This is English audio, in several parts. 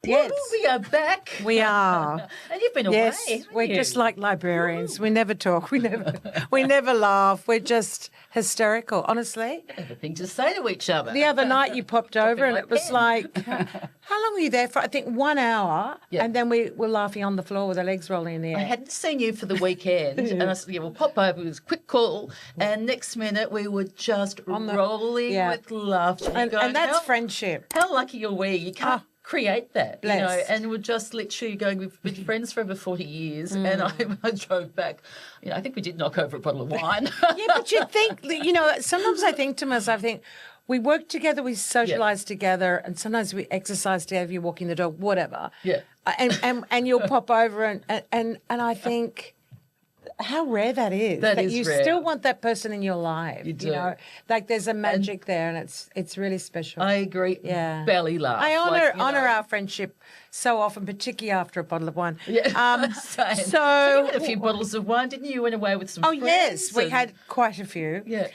Yes. We are back. We are. And you've been Yes, away. haven't we're you? just like librarians. We never talk. We never laugh. We're just hysterical, honestly. have a thing to say to each other. The other night you popped over and my it was pen. like, how long were you there for? I think 1 hour. Yeah. And then we were laughing on the floor with our legs rolling in the I air. hadn't seen you for the weekend, and I said, "Yeah, we'll pop over." It was a quick call, and next minute we were just rolling yeah. with laughter. And going, that's how, friendship. How lucky are we? You can't create that, you know. Blessed. And we're just literally going. We've been friends for over 40 years, and I drove back. You know, I think we did knock over a bottle of wine. Yeah, but you'd think, you know, sometimes I think to myself, we work together, we socialise together, and sometimes we exercise together, you're walking the dog, whatever. Yeah. And you'll pop over and I think how rare that is. That is you rare. still want that person in your life. You do. You know, like there's a magic there, and it's really special. I agree. Yeah. Belly laugh. I like, honour you know. our friendship so often, particularly after a bottle of wine. Yeah. Same. So you had a few bottles of wine, didn't you? You went away with some friends. Yes, we and- had quite a few. Yeah.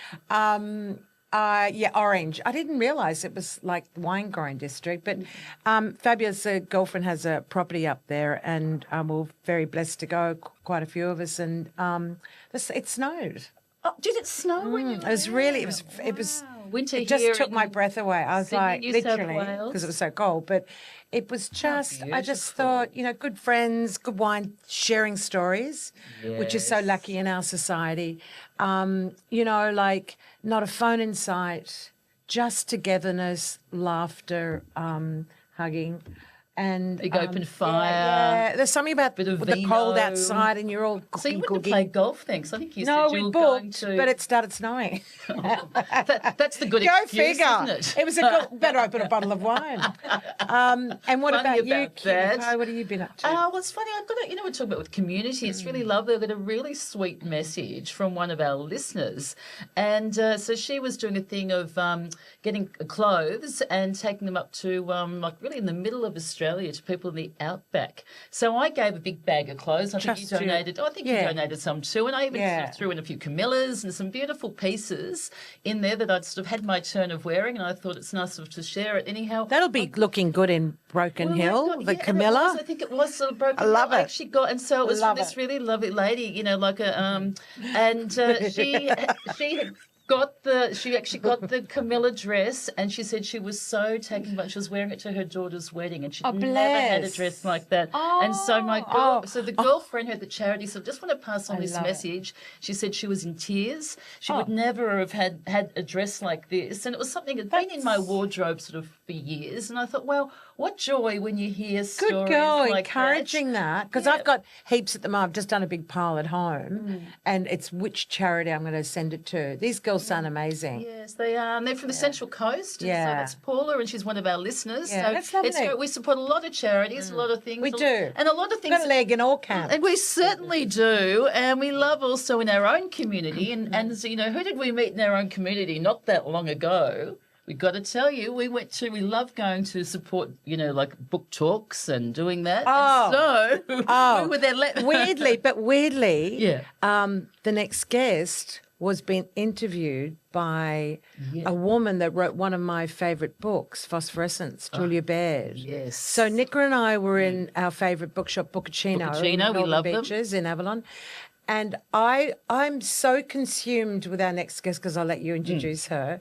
Orange. I didn't realise it was like the wine growing district, but Fabio's girlfriend has a property up there, and we're very blessed to go, quite a few of us, and it snowed. Oh, did it snow when you were It was there? really, it was, Winter it just here took in my breath away. I was Sydney, like, New South literally, Wales. because it was so cold, but it was just, I just beautiful. thought, you know, good friends, good wine, sharing stories, which is so Yes. lucky in our society. You know, like not a phone in sight, just togetherness, laughter, hugging. And Big open fire. Yeah. There's something about Bit of with the cold vino. outside and you're all So you cooking, wouldn't have cooking. played golf then? 'Cause I think you No, said you we were going booked, to. but it started snowing. That's the good Go excuse, figure. isn't it? was a good, better open a bottle of wine. And what Funny about you, about that. Kimiko? What have you been up to? Well, it's funny. I've got a, you know, we're talking about with community. It's really lovely. I've got a really sweet message from one of our listeners. And so she was doing a thing of getting clothes and taking them up to, like, really in the middle of Australia to people in the outback. So I gave a big bag of clothes. I think you Trust you. donated. I think you Yeah. donated some too. And I even Yeah. sort of threw in a few Camillas and some beautiful pieces in there that I'd sort of had my turn of wearing. And I thought it's nice to share it. Anyhow, That'll be looking good in Broken well, Hill, I got- the yeah, and it Camilla. was, I think it was sort of broken. I love Hill. I it. actually got, and so it was Love from this it. really lovely lady, you know, like a and she had she actually got the Camilla dress, and she said she was so taken by. She was wearing it to her daughter's wedding, and she'd never had a bless. dress like that. And so the girlfriend who had the charity said, "Just want to pass on this love it. message." She said she was in tears. She would never have had a dress like this, and it was something that had been in my wardrobe sort of for years. And I thought, well, what joy when you hear Good stories girl, like encouraging that. Because Yeah. I've got heaps at the moment. I've just done a big pile at home, and it's which charity I'm going to send it to. These girls sound amazing. Yes, they are. And they're from the Central Coast. And Yeah. so that's Paula, and she's one of our listeners. Yeah, so that's lovely. it's great. We support a lot of charities, a lot of things. We do. And a lot of We've got things. a leg in all camps. And we certainly do. And we love also in our own community. And so, you know, who did we meet in our own community not that long ago? We got to tell you, we love going to support, you know, like book talks and doing that. Oh. And so we were there. Weirdly, Yeah. the next guest was being interviewed by a woman that wrote one of my favourite books, Phosphorescence, Julia Baird. Yes. So Nicola and I were in our favourite bookshop, Boccacino, Boccacino, in we Northern love them. Beaches in Avalon. And I'm so consumed with our next guest, because I'll let you introduce her.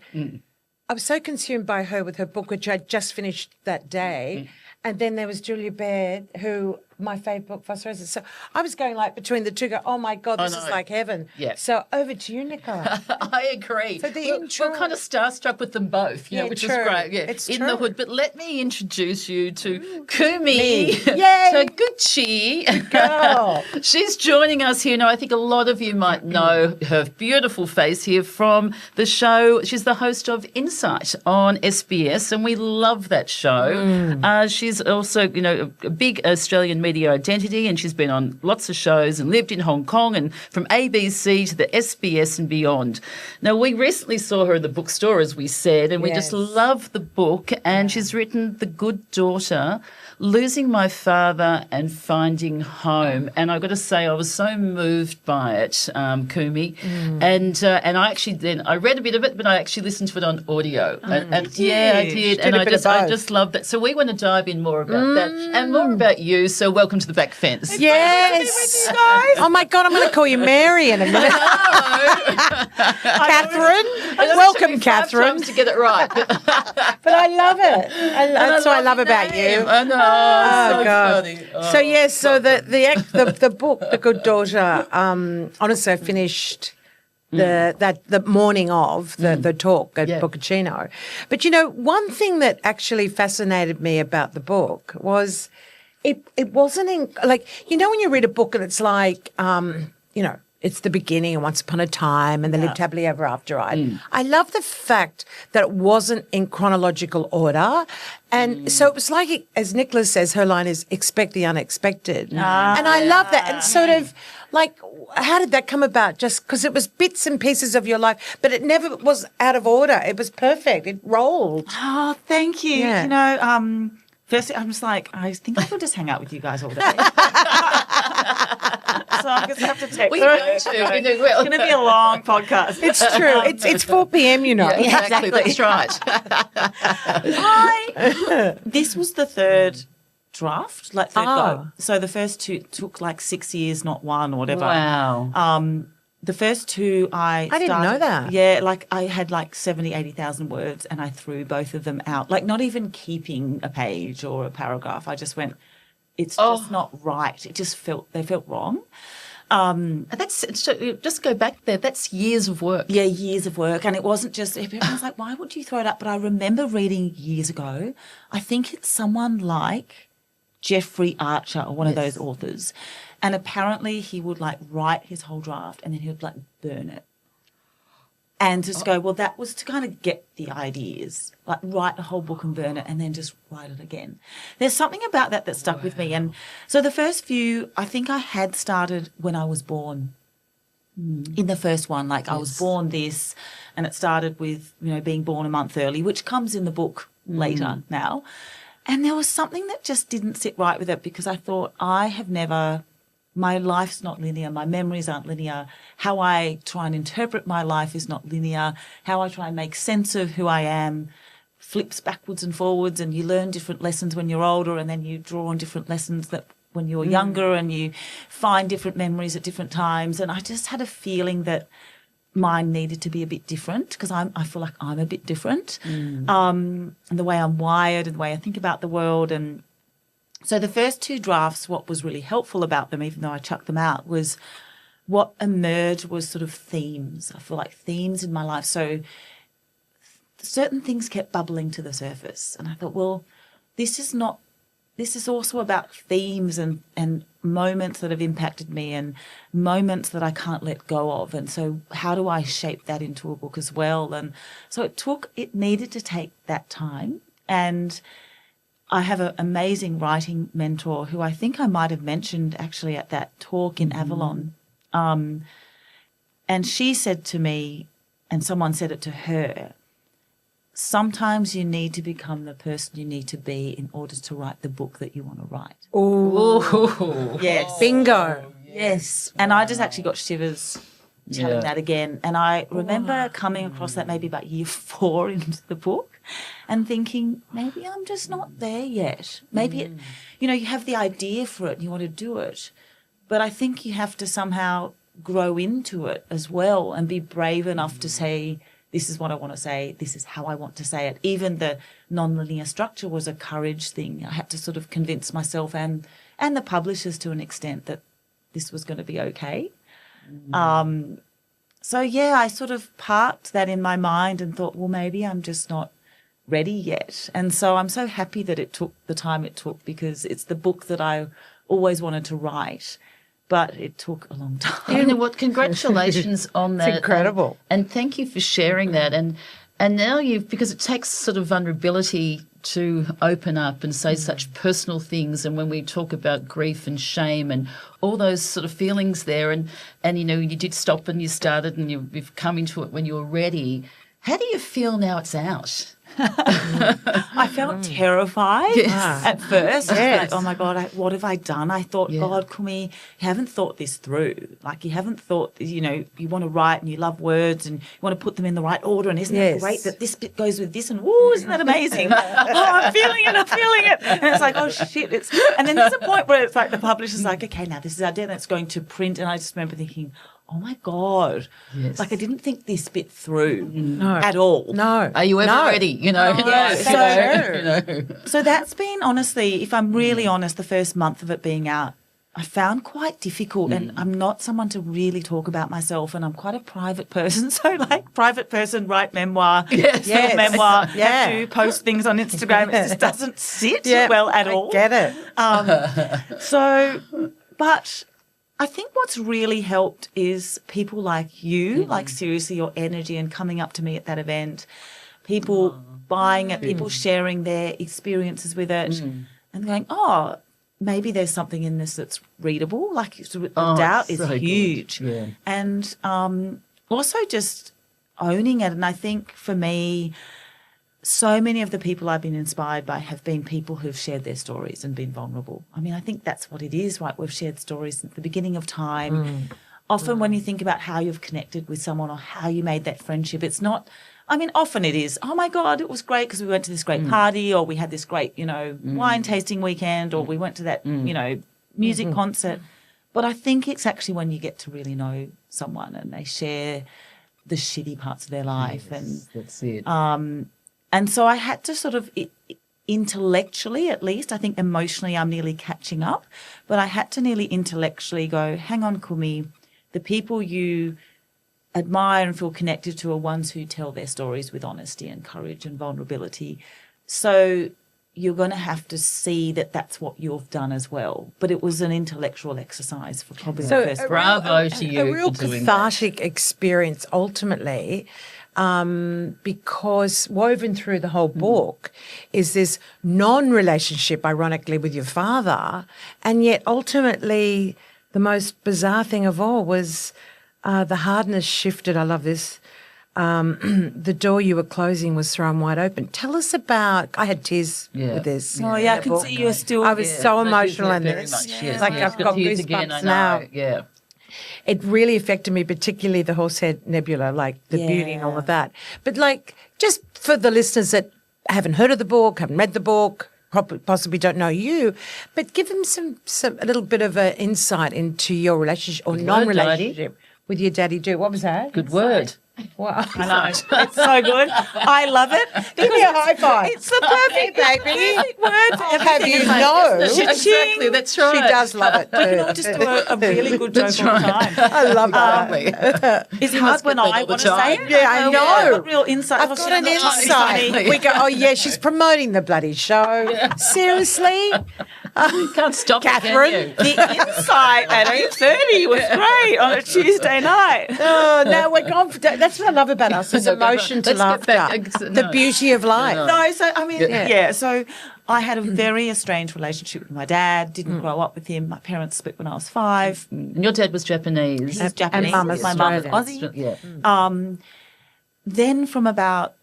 I was so consumed by her with her book, which I just finished that day. And then there was Julia Baird, who my favourite book, Phosphorescence. So I was going like between the two, go, oh my God, this is know. like heaven. Yeah. So over to you, Nicola. I agree. So the we're intro- kind of starstruck with them both, you know, Yeah, which true. is great. Yeah, It's in true. the hood. But let me introduce you to Kumi Yay! Taguchi. Girl. She's joining us here now. I think a lot of you might know her beautiful face here from the show. She's the host of Insight on SBS, and we love that show. She's also, you know, a big Australian media identity, and she's been on lots of shows and lived in Hong Kong, and from ABC to the SBS and beyond. Now, we recently saw her in the bookstore, as we said, and we just Yes. love the book, and she's written The Good Daughter, losing my father and finding home. And I've got to say, I was so moved by it, Kumi. And I actually I read a bit of it, but I actually listened to it on audio. Yeah, I did. And I just love that. So we want to dive in more about that and more about you. So welcome to the back fence. Yes. Oh my God, I'm going to call you Mary in a minute. Catherine. Welcome, Catherine. To get it right. But I love it. That's what I love about you. I know. Oh, so God. funny. So yes, so the book, The Good Daughter, honestly, I finished the morning of the talk at Boccacino. But one thing that actually fascinated me about the book was it wasn't like when you read a book and it's like it's the beginning and once upon a time and they lived happily ever after. I love the fact that it wasn't in chronological order. And so it was like, as Nicola says, her line is expect the unexpected. And I love that. And sort of like, how did that come about? Just because it was bits and pieces of your life, but it never was out of order. It was perfect. It rolled. Oh, thank you. Yeah. Firstly, I'm just like, I think I could just hang out with you guys all day. So I just have to text. We know to. It's going to be a long podcast. It's true. It's 4 p.m. Yeah, exactly. That's right. This was the third draft, like third Oh. go. So the first two took like 6 years, not one or whatever. Wow. The first two I didn't know that. Yeah, like I had like 70, 80,000 words and I threw both of them out. Like not even keeping a page or a paragraph. I just went, it's just not right. It just they felt wrong. Just go back there. That's years of work. Yeah, years of work. And it wasn't just, everyone's like, why would you throw it up? But I remember reading years ago, I think it's someone like Jeffrey Archer or one of those authors. And apparently he would like write his whole draft and then he would like burn it. And just go, well, that was to kind of get the ideas, like write a whole book and burn it and then just write it again. There's something about that stuck with me. And so the first few, I think I had started when I was born. In the first one, like I was born this, and it started with, being born a month early, which comes in the book later now. And there was something that just didn't sit right with it because I thought my life's not linear. My memories aren't linear. How I try and interpret my life is not linear. How I try and make sense of who I am flips backwards and forwards, and you learn different lessons when you're older, and then you draw on different lessons that when you're younger, and you find different memories at different times. And I just had a feeling that mine needed to be a bit different because I feel like I'm a bit different, and the way I'm wired and the way I think about the world. And so the first two drafts, what was really helpful about them, even though I chucked them out, was what emerged was sort of themes. I feel like themes in my life. So certain things kept bubbling to the surface. And I thought, well, this is also about themes and moments that have impacted me and moments that I can't let go of. And so how do I shape that into a book as well? And so it needed to take that time. And I have an amazing writing mentor who I think I might have mentioned actually at that talk in Avalon. And she said to me, and someone said it to her, sometimes you need to become the person you need to be in order to write the book that you want to write. Oh, yes. Bingo. Yes. And I just actually got shivers telling that again. And I remember coming across that maybe about year 4 into the book and thinking, maybe I'm just not there yet. Maybe, you have the idea for it and you want to do it. But I think you have to somehow grow into it as well and be brave enough to say, this is what I want to say, this is how I want to say it. Even the non-linear structure was a courage thing. I had to sort of convince myself and the publishers to an extent that this was going to be okay. So, I sort of parked that in my mind and thought, well, maybe I'm just not ready yet. And so I'm so happy that it took the time it took because it's the book that I always wanted to write, but it took a long time. You know what? Congratulations on that. It's incredible. And thank you for sharing that. And now because it takes sort of vulnerability to open up and say such personal things. And when we talk about grief and shame and all those sort of feelings there, and you did stop and you started and you've come into it when you were ready. How do you feel now it's out? I felt terrified at first. I was like, oh my God, what have I done? I thought, God, Kumi, you haven't thought this through. Like, you haven't thought, you want to write and you love words and you want to put them in the right order. And isn't it great that this bit goes with this? And woo, isn't that amazing? I'm feeling it. And it's like, oh shit. And then there's a point where it's like the publisher's like, okay, now this is our deadline. It's going to print. And I just remember thinking, oh my God. Yes. Like, I didn't think this bit through at all. No. Are you ever ready? So that's been, honestly, if I'm really honest, the first month of it being out, I found quite difficult, and I'm not someone to really talk about myself, and I'm quite a private person. So, like, private person, write memoir, film memoir, have to post things on Instagram. It just doesn't sit well at all. Get it. But I think what's really helped is people like you, like seriously your energy and coming up to me at that event, people buying it, people sharing their experiences with it and going, oh, maybe there's something in this that's readable. Like, the doubt is so huge. Yeah. And also just owning it. And I think for me, so many of the people I've been inspired by have been people who've shared their stories and been vulnerable. I mean, I think that's what it is, right? We've shared stories since the beginning of time. Often when you think about how you've connected with someone or how you made that friendship, it's not, I mean, often it is, oh my God, it was great because we went to this great party, or we had this great, wine tasting weekend, or we went to that, music concert. But I think it's actually when you get to really know someone and they share the shitty parts of their life. Yes, and that's it. And so I had to sort of intellectually, at least, I think emotionally I'm nearly catching up, but I had to nearly intellectually go, hang on, Kumi, the people you admire and feel connected to are ones who tell their stories with honesty and courage and vulnerability. So you're going to have to see that that's what you've done as well. But it was an intellectual exercise for probably the first. Bravo to you. A real cathartic experience ultimately. Because woven through the whole book is this non-relationship, ironically, with your father, and yet ultimately the most bizarre thing of all was the hardness shifted. I love this. The door you were closing was thrown wide open. Tell us about. I had tears with this. Oh yeah, I can see you were still. I was so emotional in this. Like I've got goosebumps now. Yeah. It really affected me, particularly the Horsehead Nebula, like the beauty and all of that. But like, just for the listeners that haven't heard of the book, haven't read the book, possibly don't know you, but give them a little bit of an insight into your relationship or non-relationship with your daddy. What was that? Good word. Wow. I know. It's so good. I love it. Give me a high five. It's the perfect word for I'll have you know. Exactly, that's right. She does love it too. We can all just do a really good joke all the time. I love that. It's hard when I want to say it. Yeah, I know. I've got real insight. I've got an insight. We go, oh yeah, she's promoting the bloody show. Yeah. Seriously? You can't stop Catherine. It, can you? The insight at 8:30 was great on a Tuesday night. Oh, no, we're confident. That's what I love about us, is emotion to laughter. The beauty of life. No, so, I mean, so I had a very estranged relationship with my dad, didn't grow up with him. My parents split when I was 5. And your dad was Japanese. He was Japanese. And my mum was Aussie. Yeah. Then from about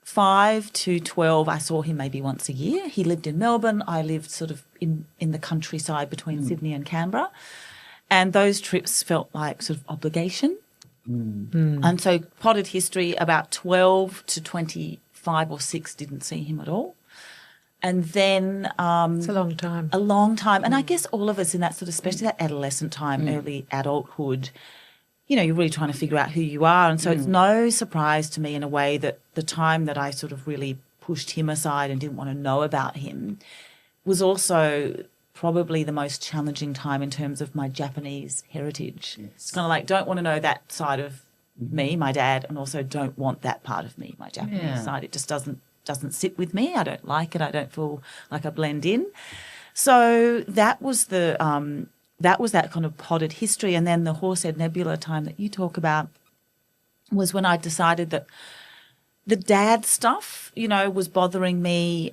5 to 12, I saw him maybe once a year. He lived in Melbourne. I lived sort of in the countryside between Sydney and Canberra. And those trips felt like sort of obligation. And so potted history, about 12 to 25 or 6 didn't see him at all. And then it's a long time. A long time. And I guess all of us in that sort of, especially that adolescent time, early adulthood, you're really trying to figure out who you are. And so it's no surprise to me in a way that the time that I sort of really pushed him aside and didn't want to know about him was also probably the most challenging time in terms of my Japanese heritage. Yes. It's kind of like, don't want to know that side of me, my dad, and also don't want that part of me, my Japanese side. It just doesn't sit with me. I don't like it. I don't feel like I blend in. So that was that kind of potted history. And then the Horsehead Nebula time that you talk about was when I decided that the dad stuff, was bothering me.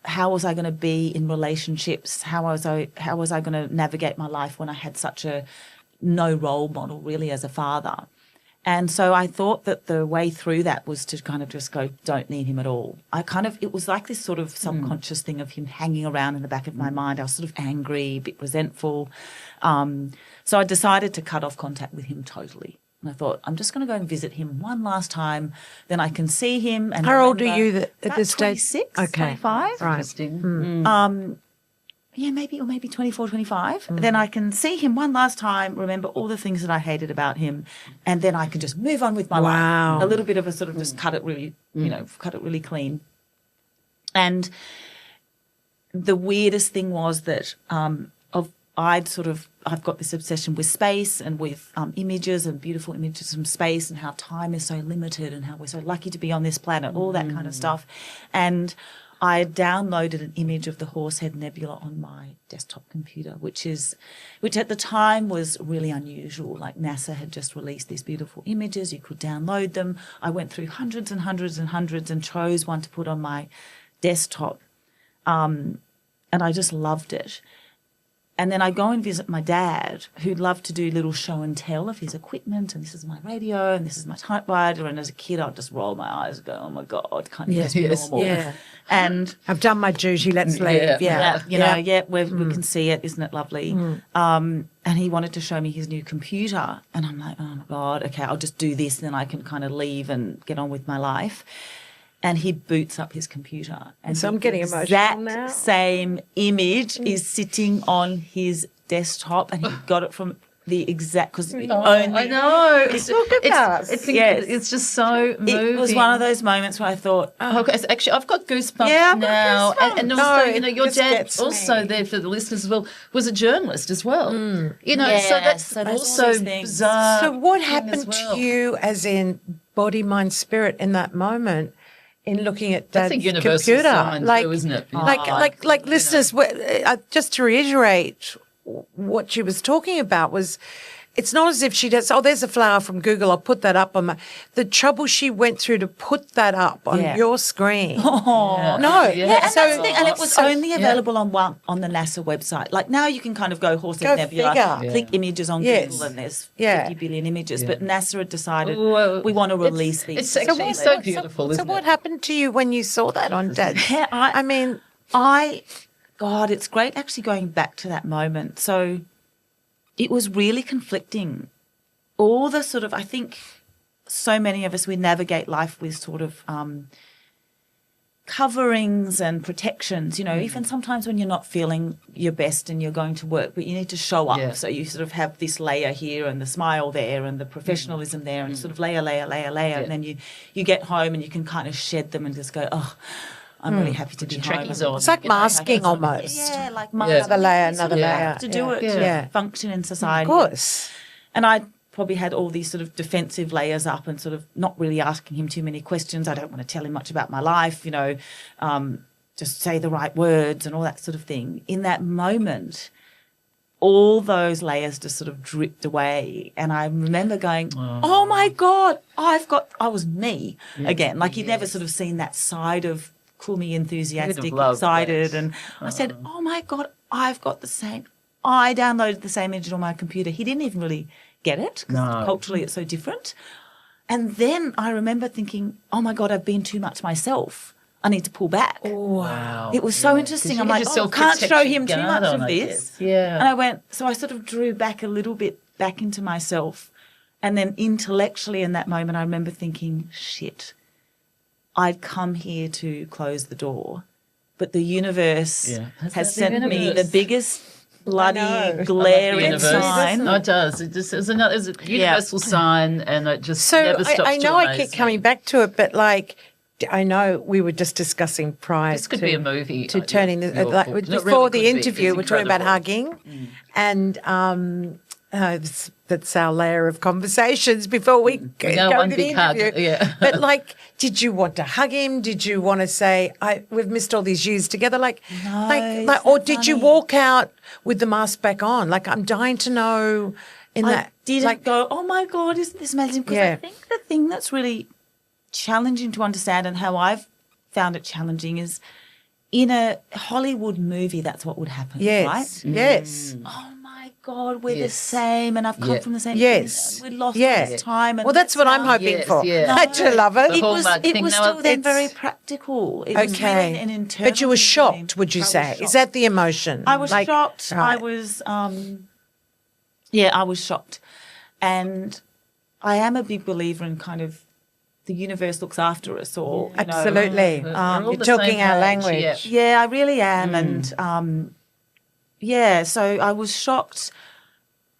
How was I going to be in relationships? How was I going to navigate my life when I had such a no role model really as a father? And so I thought that the way through that was to kind of just go, don't need him at all. It was like this sort of subconscious thing of him hanging around in the back of my mind. I was sort of angry, a bit resentful. So I decided to cut off contact with him totally. And I thought, I'm just going to go and visit him one last time. Then I can see him. And how old are you at this stage? 26, Okay. 25. Right. Interesting. Yeah, maybe 24, 25. Then I can see him one last time, remember all the things that I hated about him, and then I can just move on with my Wow. life. A little bit of a sort of just cut it really, cut it really clean. And the weirdest thing was that I've got this obsession with space and with images and beautiful images from space and how time is so limited and how we're so lucky to be on this planet, all that kind of stuff. And I downloaded an image of the Horsehead Nebula on my desktop computer, which at the time was really unusual. Like NASA had just released these beautiful images. You could download them. I went through hundreds and hundreds and hundreds and chose one to put on my desktop. And I just loved it. And then I go and visit my dad, who loved to do little show and tell of his equipment, and this is my radio, and this is my typewriter. And as a kid, I'd just roll my eyes and go, oh, my God, can't you just be normal? Yeah. And I've done my duty, let's leave. Yeah. we can see it. Isn't it lovely? And he wanted to show me his new computer. And I'm like, oh, my God, okay, I'll just do this, then I can kind of leave and get on with my life. And he boots up his computer. And So I'm getting emotional that now. same image is sitting on his desktop, and he got it from the exact, because I know. It's just so moving. It was one of those moments where I thought, Oh, okay. So actually, I've got goosebumps Yeah, I've got now. goosebumps. And also, No, your it just dad gets also me. there for the listeners as well was a journalist as well. So Yeah, that's so there's all also these things. bizarre. So what thing happened as well. to you as in body, mind, spirit in that moment in looking at That's Dad's a universal computer? sign too, isn't it? Like listeners, just to reiterate what she was talking about was, it's not as if she does, oh, there's a flower from Google, I'll put that up on my, the trouble she went through to put that up on your screen. oh. No. Yeah, and, So- that's the thing, and it was so- only available on the NASA website. Like now you can kind of go Horsehead Go Nebula, figure. click images on Yes. Google, and there's Yeah. 50 billion images. But NASA had decided Well, we want to release these. it's actually separately. so beautiful, So isn't what it? happened to you when you saw that on Dad's? Yeah, I mean, God, it's great actually going back to that moment. So it was really conflicting. All the sort of, I think so many of us, we navigate life with sort of coverings and protections, even sometimes when you're not feeling your best and you're going to work, but you need to show up. Yeah. So you sort of have this layer here and the smile there and the professionalism there and sort of layer. And then you get home and you can kind of shed them and just go, oh, I'm really happy to be home. trackies on. it's like masking almost. Yeah, like Another layer, another You layer. have to do it to Yeah. function in Of society. course. And I probably had all these sort of defensive layers up and sort of not really asking him too many questions. I don't want to tell him much about my life, just say the right words and all that sort of thing. In that moment, all those layers just sort of dripped away. And I remember going, oh my God, I was me again. Like you'd never sort of seen that side of Kumi, enthusiastic, loved excited. that. And I said, oh my God, I've got the same. I downloaded the same image on my computer. He didn't even really get it because culturally it's so different. And then I remember thinking, oh my God, I've been too much myself. I need to pull back. Wow. It was so interesting. You I'm had like, your I can't show self-protection him too guard much on, of I this. guess. Yeah. And I went, so I sort of drew back a little bit back into myself. And then intellectually in that moment, I remember thinking, shit, I'd come here to close the door, but the universe has the sent me universe. the biggest bloody know. glaring Universe. sign. No, it does. It's a universal sign, and it just So never stops I to know I amaze keep me. coming back to it, but like, I know we were just discussing prior This could to, be a movie. to turning the, your like, book. It before really the could be. interview, It's we're talking about incredible. hugging, and that's our layer of conversations before we go now to one the big hug, interview. yeah. But like, did you want to hug him? Did you want to say, we've missed all these years together? Like, isn't or that did you funny? walk out with the mask back on? Like, I'm dying to know. I didn't like, go, oh my God, isn't this amazing? Because Yeah. I think the thing that's really challenging to understand and how I've found it challenging is in a Hollywood movie, that's what would happen, yes, right? yes. Oh my God, we're the Yes. same, and I've come Yeah. from the same Yes. thing. We lost Yeah. this time. And Well, that's what I'm now- hoping Yes, for. yeah. Don't you love it? The Hallmark It thing. was No, still then it's- very practical. It was Okay. really an internal But you were thing. shocked, would you I was say? Is shocked. that the emotion? I was shocked. right. I was, I was shocked. And I am a big believer in kind of the universe looks after us all. you know. Absolutely. We're all You're the talking same our page, language. Yeah, I really am. And so I was shocked.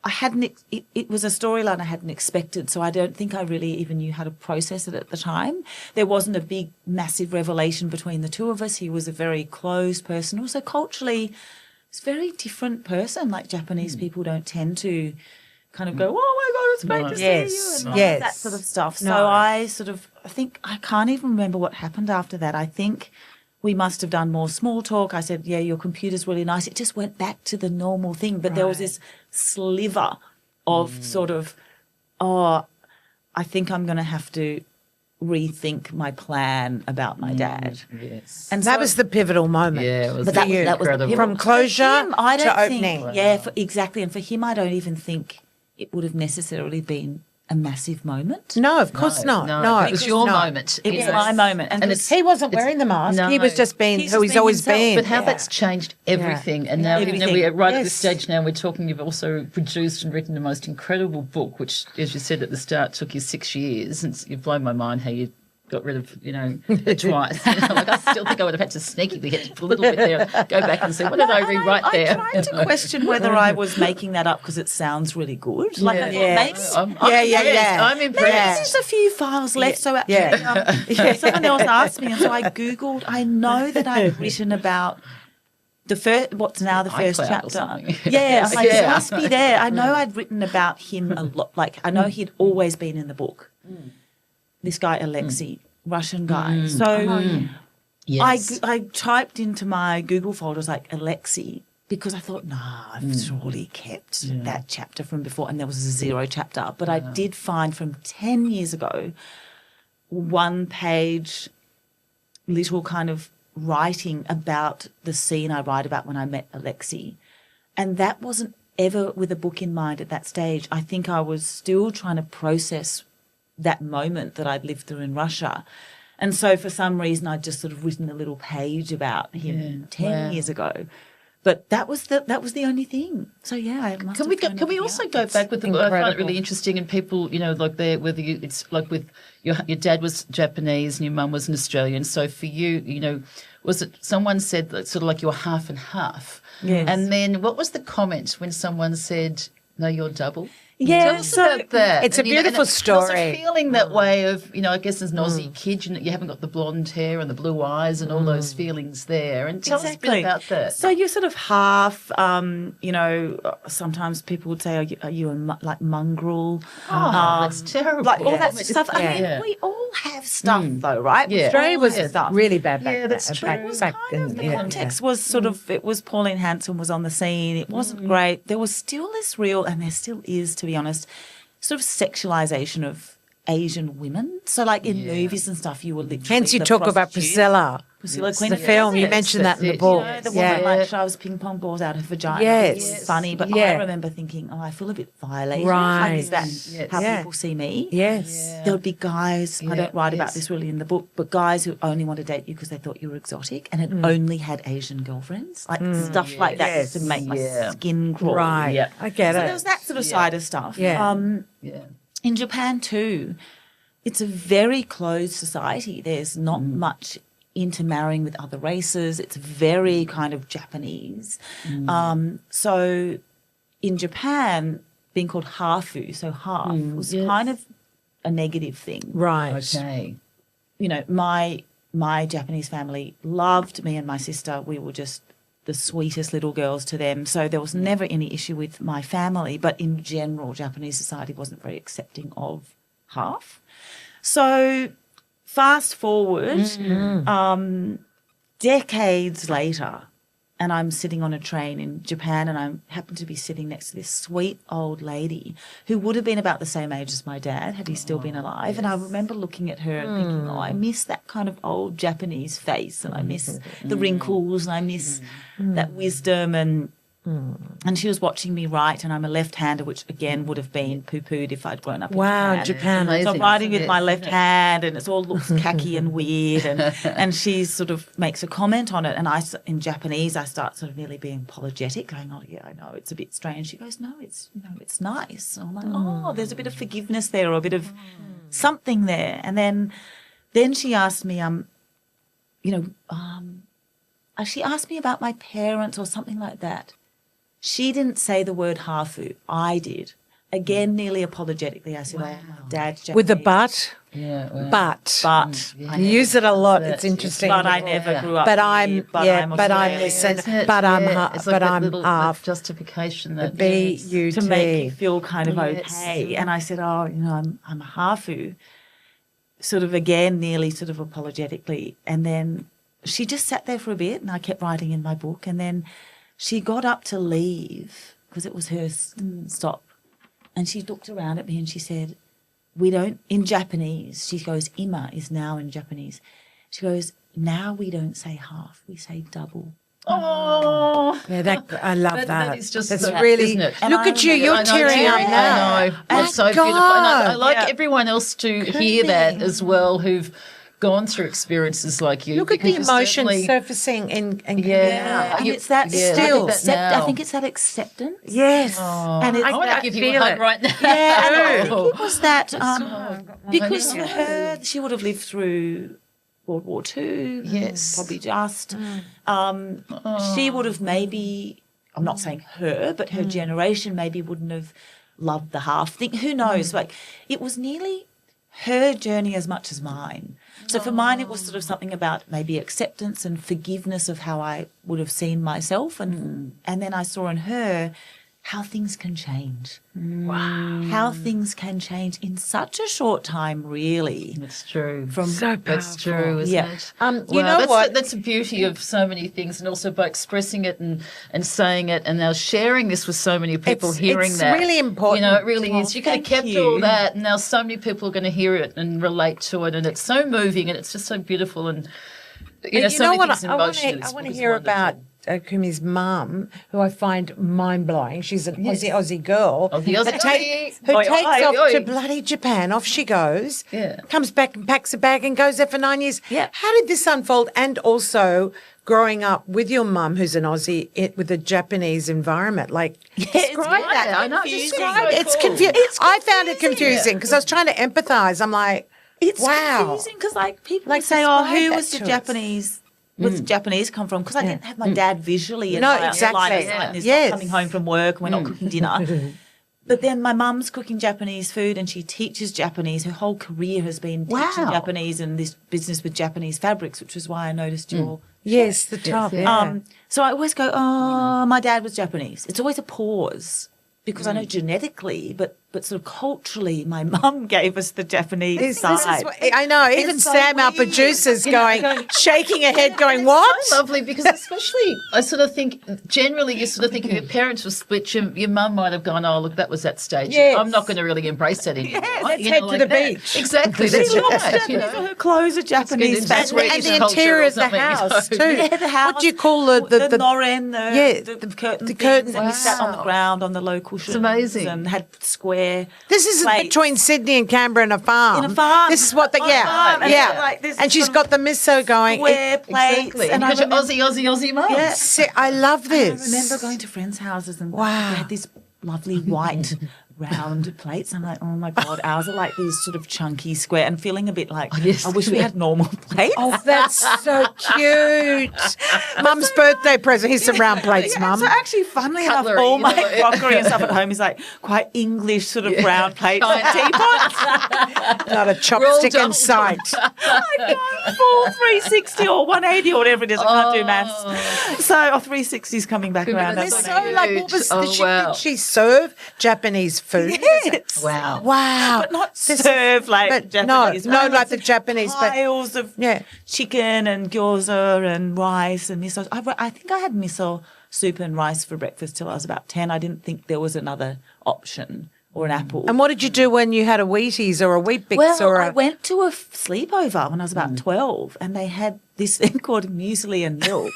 I hadn't, it was a storyline I hadn't expected, so I don't think I really even knew how to process it at the time. There wasn't a big, massive revelation between the two of us. He was a very closed person. Also, culturally, he's a very different person. Like Japanese people don't tend to kind of go, oh my God, it's great to Yes, see you, and all of yes. that sort of stuff. No. So I think, I can't even remember what happened after that. I think we must have done more small talk. I said, yeah, your computer's really nice. It just went back to the normal thing. But there was this sliver of sort of, I think I'm going to have to rethink my plan about my dad. Yes. And That so- was the pivotal moment. Yeah, it was but that, for you. that was the incredible. pivotal. From closure For him, I don't to think- opening. Yeah, exactly. And for him, I don't even think it would have necessarily been a massive moment. No, of course not. No, it was your no. moment. It was my moment. And, And it's, He wasn't wearing the mask. No. He was just being He's who just he's being always himself. been. But how Yeah. that's changed everything. And now, even though Everything. we're right at Yes. this stage now, we're talking, you've also produced and written the most incredible book, which, as you said at the start, took you 6 years. And you've blown my mind how you got rid of, it twice. Like, I still think I would have had to sneakily get a little bit there, go back and say, what did I And rewrite there? I tried to question whether I was making that up because it sounds really good. Like I thought, Yes. maybe I'm Yeah. impressed. I'm maybe impressed. there's a few files left. So actually, someone else asked me, and so I Googled. I know that I've written about the first, what's now the first iCloud or chapter. something. Yeah, I'm like, Yeah. it must be there. I know I'd written about him a lot. Like I know he'd always been in the book. This guy Alexei, Russian guy. So Yes. I typed into my Google folders like Alexei because I thought, I've surely kept that chapter from before, and there was a 0 chapter. But I did find from 10 years ago, 1-page little kind of writing about the scene I write about when I met Alexei. And that wasn't ever with a book in mind at that stage. I think I was still trying to process that moment that I'd lived through in Russia. And so for some reason I'd just sort of written a little page about him 10 years ago. But that was the only thing. So yeah, I must Can have thrown we everything also out. go back with the? I find it incredible. really interesting, and people, like whether you, it's like with your dad was Japanese and your mum was an Australian. So for you, was it someone said that sort of like you're half and half? Yes. And then what was the comment when someone said, "No, you're double"? Yeah, Tell us so about that. It's a And, beautiful and also story. feeling that way of, I guess as an Aussie kid, you haven't got the blonde hair and the blue eyes and all those feelings there. And tell us a bit about that. So you're sort of half, sometimes people would say, are you like mongrel? That's terrible. Like all that Yeah. stuff. I mean, Yeah. we all have stuff though, right? Yeah. Australia was stuff. really bad back Yeah, that's then. true. Back, It was back Kind of then, the context was sort of, it was Pauline Hanson was on the scene. It wasn't great. There was still this real, and there still is, to be honest, sort of sexualization of Asian women. So like in movies and stuff, you were literally Hence you the talk about prostitute. Priscilla. Priscilla It's Queen the of film. You Yes, mentioned that that's in the it, book. The Yeah. woman like shoves ping pong balls out her vagina. Yes. It's funny, but Yeah. I remember thinking, I feel a bit violated. Right. Like, is that Yes. how Yeah. people see me? Yes. There would be guys, I don't write about yes. this really in the book, but guys who only want to date you because they thought you were exotic and had only had Asian girlfriends. Like stuff like that used to make my Yeah. skin crawl. Right. Yeah. I get So it. there was that sort of side of stuff. Yeah. Yeah. In Japan too, it's a very closed society. There's not much intermarrying with other races. It's very kind of Japanese. So in Japan, being called hafu, so half, was kind of a negative thing. Right. Okay. My Japanese family loved me and my sister. We were just the sweetest little girls to them. So there was never any issue with my family. But in general, Japanese society wasn't very accepting of half. So fast forward, decades later, and I'm sitting on a train in Japan, and I happen to be sitting next to this sweet old lady who would have been about the same age as my dad had he still been alive. And I remember looking at her and thinking, I miss that kind of old Japanese face, and I miss the wrinkles, and I miss that wisdom. And And she was watching me write, and I'm a left-hander, which again would have been poo-pooed if I'd grown up in Wow, Japan. Japan. So I'm Amazing, writing with isn't my it? left hand, and it all looks khaki and weird. And she sort of makes a comment on it, and in Japanese, I start sort of nearly being apologetic, going, "Oh yeah, I know it's a bit strange." She goes, "No, it's it's nice." And I'm like, "Oh, there's a bit of forgiveness there, or a bit of something there." And then she asked me, she asked me about my parents or something like that. She didn't say the word hafu. I did. Again, nearly apologetically, I said, "Oh, my dad's Japanese." With the but. Yeah. Wow. But. But Yeah. You use it a lot. That's It's it. interesting. but I never grew up But here, I'm I'm but I'm Australian. listen. Isn't it? But I'm Yeah. ha- It's like but that I'm little half. justification that B-U-T. to make you feel kind of Yes. okay. And I said, "Oh, I'm a hafu," sort of again, nearly sort of apologetically. And then she just sat there for a bit, and I kept writing in my book. And then she got up to leave because it was her stop. And she looked around at me and she said, "We don't," in Japanese, she goes, "Ima is now" in Japanese. She goes, "Now we don't say half, we say double." Oh, Yeah, I love that. That is just That's so, really. isn't it? And Look at you. You're I know, tearing up now. I know. My It's so beautiful. And I God. like Yeah. everyone else to hear that as well who've gone through experiences like you. Look at the because you emotion certainly- surfacing in Yeah. Yeah, and You- it's that yeah, still- look at that I now. think it's that acceptance. Yes. And it's I want to that give you feel a hug it. right now. Yeah, and I think Oh. it was that because for her, she would have lived through World War II. Yes. Probably just. She would have maybe, I'm not saying her, but her generation maybe wouldn't have loved the half thing. Who knows? Like, it was nearly her journey as much as mine. So for mine, it was sort of something about maybe acceptance and forgiveness of how I would have seen myself. And then I saw in her how things can change. Wow. How things can change in such a short time, really. It's true. From So That's powerful. true, isn't Yeah. it? You know that's what? That's the beauty of so many things, and also by expressing it and saying it, and now sharing this with so many people, hearing it's that. really important. You know, it really Oh, is. You could have thank kept you. all that, and now so many people are going to hear it and relate to it, and it's so moving, and it's just so beautiful, and so many things emotional. I want to hear about Kumi's mum, who I find mind-blowing. She's an Aussie girl Oh, the Aussie. who takes Oi, oi, off oi. to bloody Japan. Off she goes, Yeah. comes back and packs a bag and goes there for 9 years. Yeah. How did this unfold? And also growing up with your mum, who's an Aussie, with a Japanese environment. Like, describe right. that. I know. Describe it. It's confusing. I found it confusing because I was trying to empathise. I'm like, It's wow. confusing because people Like, say, "Oh, describe who that was the to us." Japanese? Where did the Japanese come from?" Because I didn't have my dad visually in No, my exactly. line of sight, Yeah. and he's Yes. not coming home from work and we're not cooking dinner. But then my mum's cooking Japanese food and she teaches Japanese. Her whole career has been teaching Wow. Japanese and this business with Japanese fabrics, which is why I noticed your. yes, the top. yeah. Yeah. So I always go, "Oh, my dad was Japanese." It's always a pause because I know genetically, but sort of culturally, my mum gave us the Japanese This side. is what, I know. Even It's so Sam, our weird. producer's shaking her head, going, "What?" So lovely because especially I sort of think generally you sort of think if your parents were split, your mum might have gone, "Oh, look, that was that stage. Yes. I'm not going to really embrace that anymore." let's You head know, to like the that. beach. Exactly. That's She loves right. Japanese. You know. Her clothes are Japanese It's good. fabric. And the Culture interior or of the something, you house know. too. Yeah, the house. What do you call the noren, the curtain, the curtains. and we sat on the Wow. ground on the local cushions. amazing. And had square. This is plates. between Sydney and Canberra and a farm. In a farm. This is what the On a farm. And yeah. it's like this and she's sort got of the miso going. Square plates. Exactly. And I Because you're remember, Aussie mum. Yeah. I love this. I remember going to friends' houses and Wow. they had these lovely white round plates. I'm like, "Oh my God, ours are like these sort of chunky square," and feeling a bit like, yes. I wish we had normal plates. Oh, that's so cute. Mum's birthday present. Here's some round plates, Yeah, Mum. So actually, funnily enough, Cutlery, all you my know. crockery and stuff at home is like quite English sort of round plates and teapots. Not a chopstick in double sight. I go full 360 or 180 or whatever it is. I can't do maths. So, 360 is coming back around. They're That's so like, what was Oh, did wow. she serve Japanese food? Yes. Wow. Wow. But not This is- serve like but Japanese. no, but like the Japanese, but piles of yeah. chicken and gyoza and rice and miso. I think I had miso soup and rice for breakfast till I was about 10. I didn't think there was another option or an apple. And what did you do when you had a Wheaties or a Wheat Bix Well, or I a... went to a sleepover when I was about 12, and they had this thing called muesli and milk.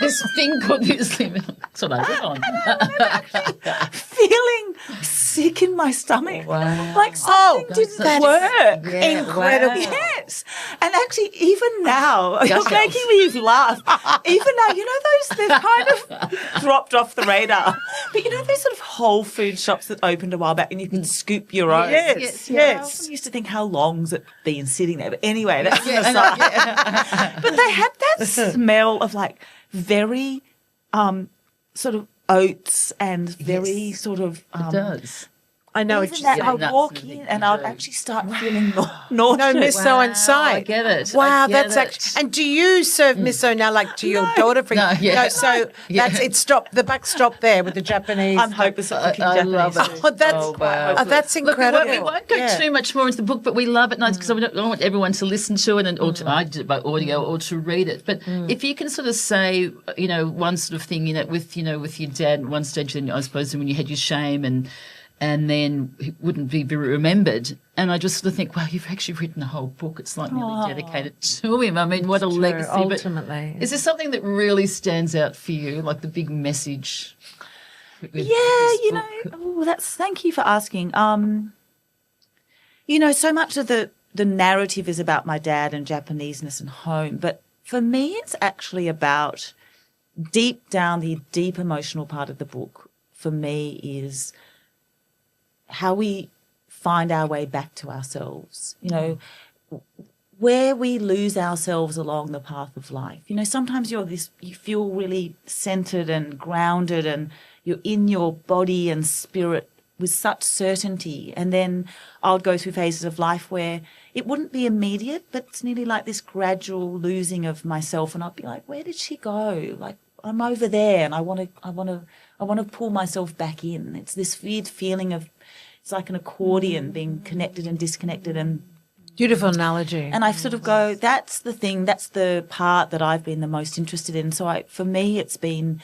This thing called muesli milk. That's what I live on. Feeling sick in my stomach. Wow. Like something didn't work. Yeah, incredible. Wow. Yes. And actually, even now, you're Gosh, making me laugh. Even now, you know they've kind of dropped off the radar. But you know those sort of Whole Food shops that opened a while back and you can scoop your own? Yes. I often used to think, how long's it been sitting there? But anyway, that's an aside. But they had that smell of like very sort of oats and very sort of It does. I know even it's that Yeah, I'd nuts walk and in things and to I'd do. actually start feeling nauseous. no miso Wow, inside. I get it. Wow, I get that's it. actually. And do you serve miso now, like to your daughter? For No, yeah. No, so Yeah. that's it. Stopped. The buck stopped there with the Japanese. I'm hopeless at cooking I Japanese love food. it. Oh, that's Oh, wow. that's Look, incredible. we won't go Yeah. too much more into the book, but we love it nice because I don't want everyone to listen to it or to, I did it by audio or to read it. But if you can sort of say, one sort of thing, with your dad at one stage, then I suppose when you had your shame and then it wouldn't be very remembered. And I just sort of think, wow, you've actually written a whole book. It's like nearly dedicated to him. I mean, what a legacy. But ultimately. is there something that really stands out for you, like the big message? with Yeah, this book? thank you for asking. So much of the narrative is about my dad and Japaneseness and home, but for me, it's actually about deep down, the deep emotional part of the book for me is how we find our way back to ourselves, where we lose ourselves along the path of life. Sometimes you feel really centered and grounded and you're in your body and spirit with such certainty. And then I would go through phases of life where it wouldn't be immediate, but it's nearly like this gradual losing of myself. And I'd be like, where did she go? Like, I'm over there and I want to pull myself back in. It's this weird feeling of, it's like an accordion being connected and disconnected. And Beautiful analogy. And I sort of go, that's the thing, that's the part that I've been the most interested in. So for me, it's been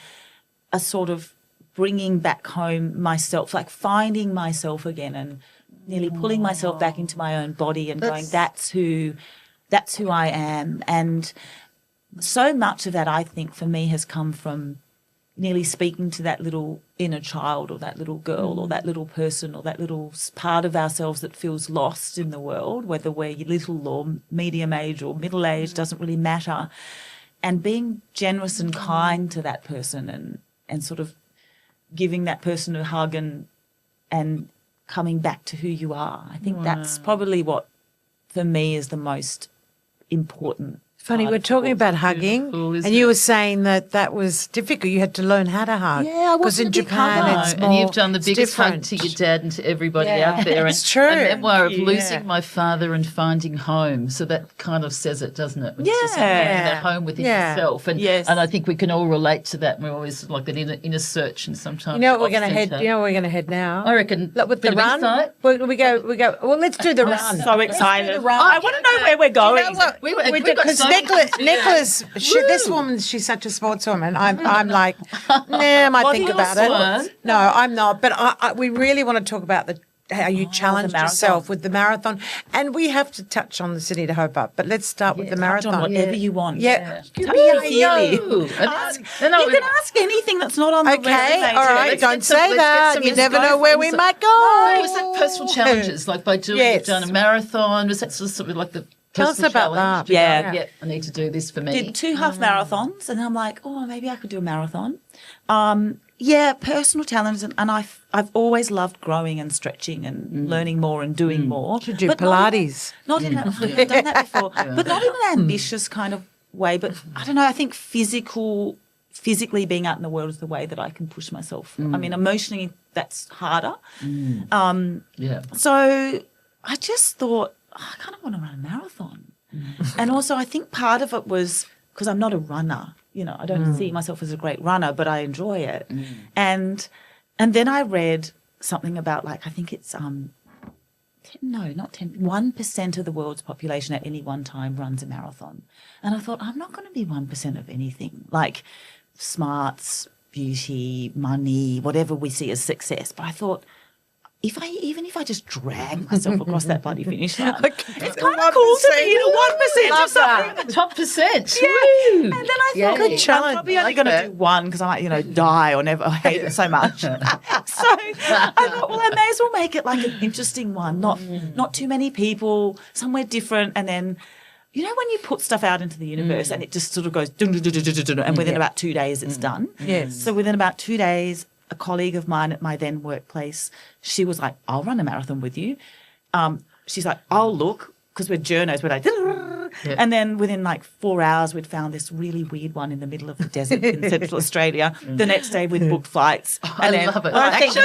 a sort of bringing back home myself, like finding myself again and nearly pulling myself back into my own body and going, that's who I am. And so much of that, I think, for me has come from nearly speaking to that little inner child or that little girl or that little person or that little part of ourselves that feels lost in the world, whether we're little or medium age or middle age, doesn't really matter. And being generous and kind to that person and sort of giving that person a hug and coming back to who you are. I think that's probably what, for me, is the most important. Funny, we're talking about hugging, Beautiful, isn't and you it? were saying that was difficult. You had to learn how to hug. Yeah, I because in wasn't a big Japan hugger. it's No, more. and you've done the it's biggest hug different. to your dad and to everybody Yeah. out there. It's true. A memoir of Thank you, losing yeah. my father and finding home. So that kind of says it, doesn't it? When it's just Yeah. finding that home within Yeah. yourself. And Yes. and I think we can all relate to that. We're always like that inner search, and sometimes You know what we're going to off head. centre. You know where we're going to head now. I reckon Look, with the bit of run. insight. We go. Well, let's do the run. So excited. run. I want to know where we're going. You know what? We were- we've got Because so many things to do. Nicola's, this woman, she's such a sportswoman. I'm like, nah, I might What think are your about it. sports? No, I'm not. But we really want to talk about how you challenged marathon. yourself with the marathon, and we have to touch on the City to Hope Up. But let's start with the Touch marathon. on whatever you want. Yeah. Touch your theory. Ooh, and Ask, then I you would- can ask anything that's not on the Okay, resume. all right. let's Don't get some- say let's get that. some You never inspo know where we from- might go. No, was that personal challenges, like by doing Yes. you've done a marathon? Was that sort of like the Tell us personal about challenge? that. Yeah. Yeah, I need to do this for me. Did 2 half marathons, and I'm like, oh, maybe I could do a marathon. Personal challenges, and I've always loved growing and stretching and learning more and doing more. Should do But not- Pilates. Not in that, I've done that before, but not in an ambitious kind of way. But I don't know. I think physically being out in the world is the way that I can push myself. I mean, emotionally, that's harder. Yeah. So I just thought, I kind of want to run a marathon. And also I think part of it was because I'm not a runner. I don't see myself as a great runner, but I enjoy it. And then I read something about I think it's 1% of the world's population at any one time runs a marathon. And I thought, I'm not going to be 1% of anything, like smarts, beauty, money, whatever we see as success. But I thought, even if I just drag myself across that bloody finish line, it's kind of 1%. cool to be in 1% of something. The top percent. Yeah. Woo. And then I thought, Yay. good challenge. I'm probably only going to do one because I might, die or never hate it so much. So I thought, well, I may as well make it like an interesting one, not too many people, somewhere different, and then. When you put stuff out into the universe and it just sort of goes, and within about 2 days it's done. Yes. So within about 2 days, a colleague of mine at my then workplace, she was like, I'll run a marathon with you. She's like, I'll look, because we're journos. We're like, and then within like 4 hours, we'd found this really weird one in the middle of the desert in Central Australia. The next day, we'd booked flights. I love it. I think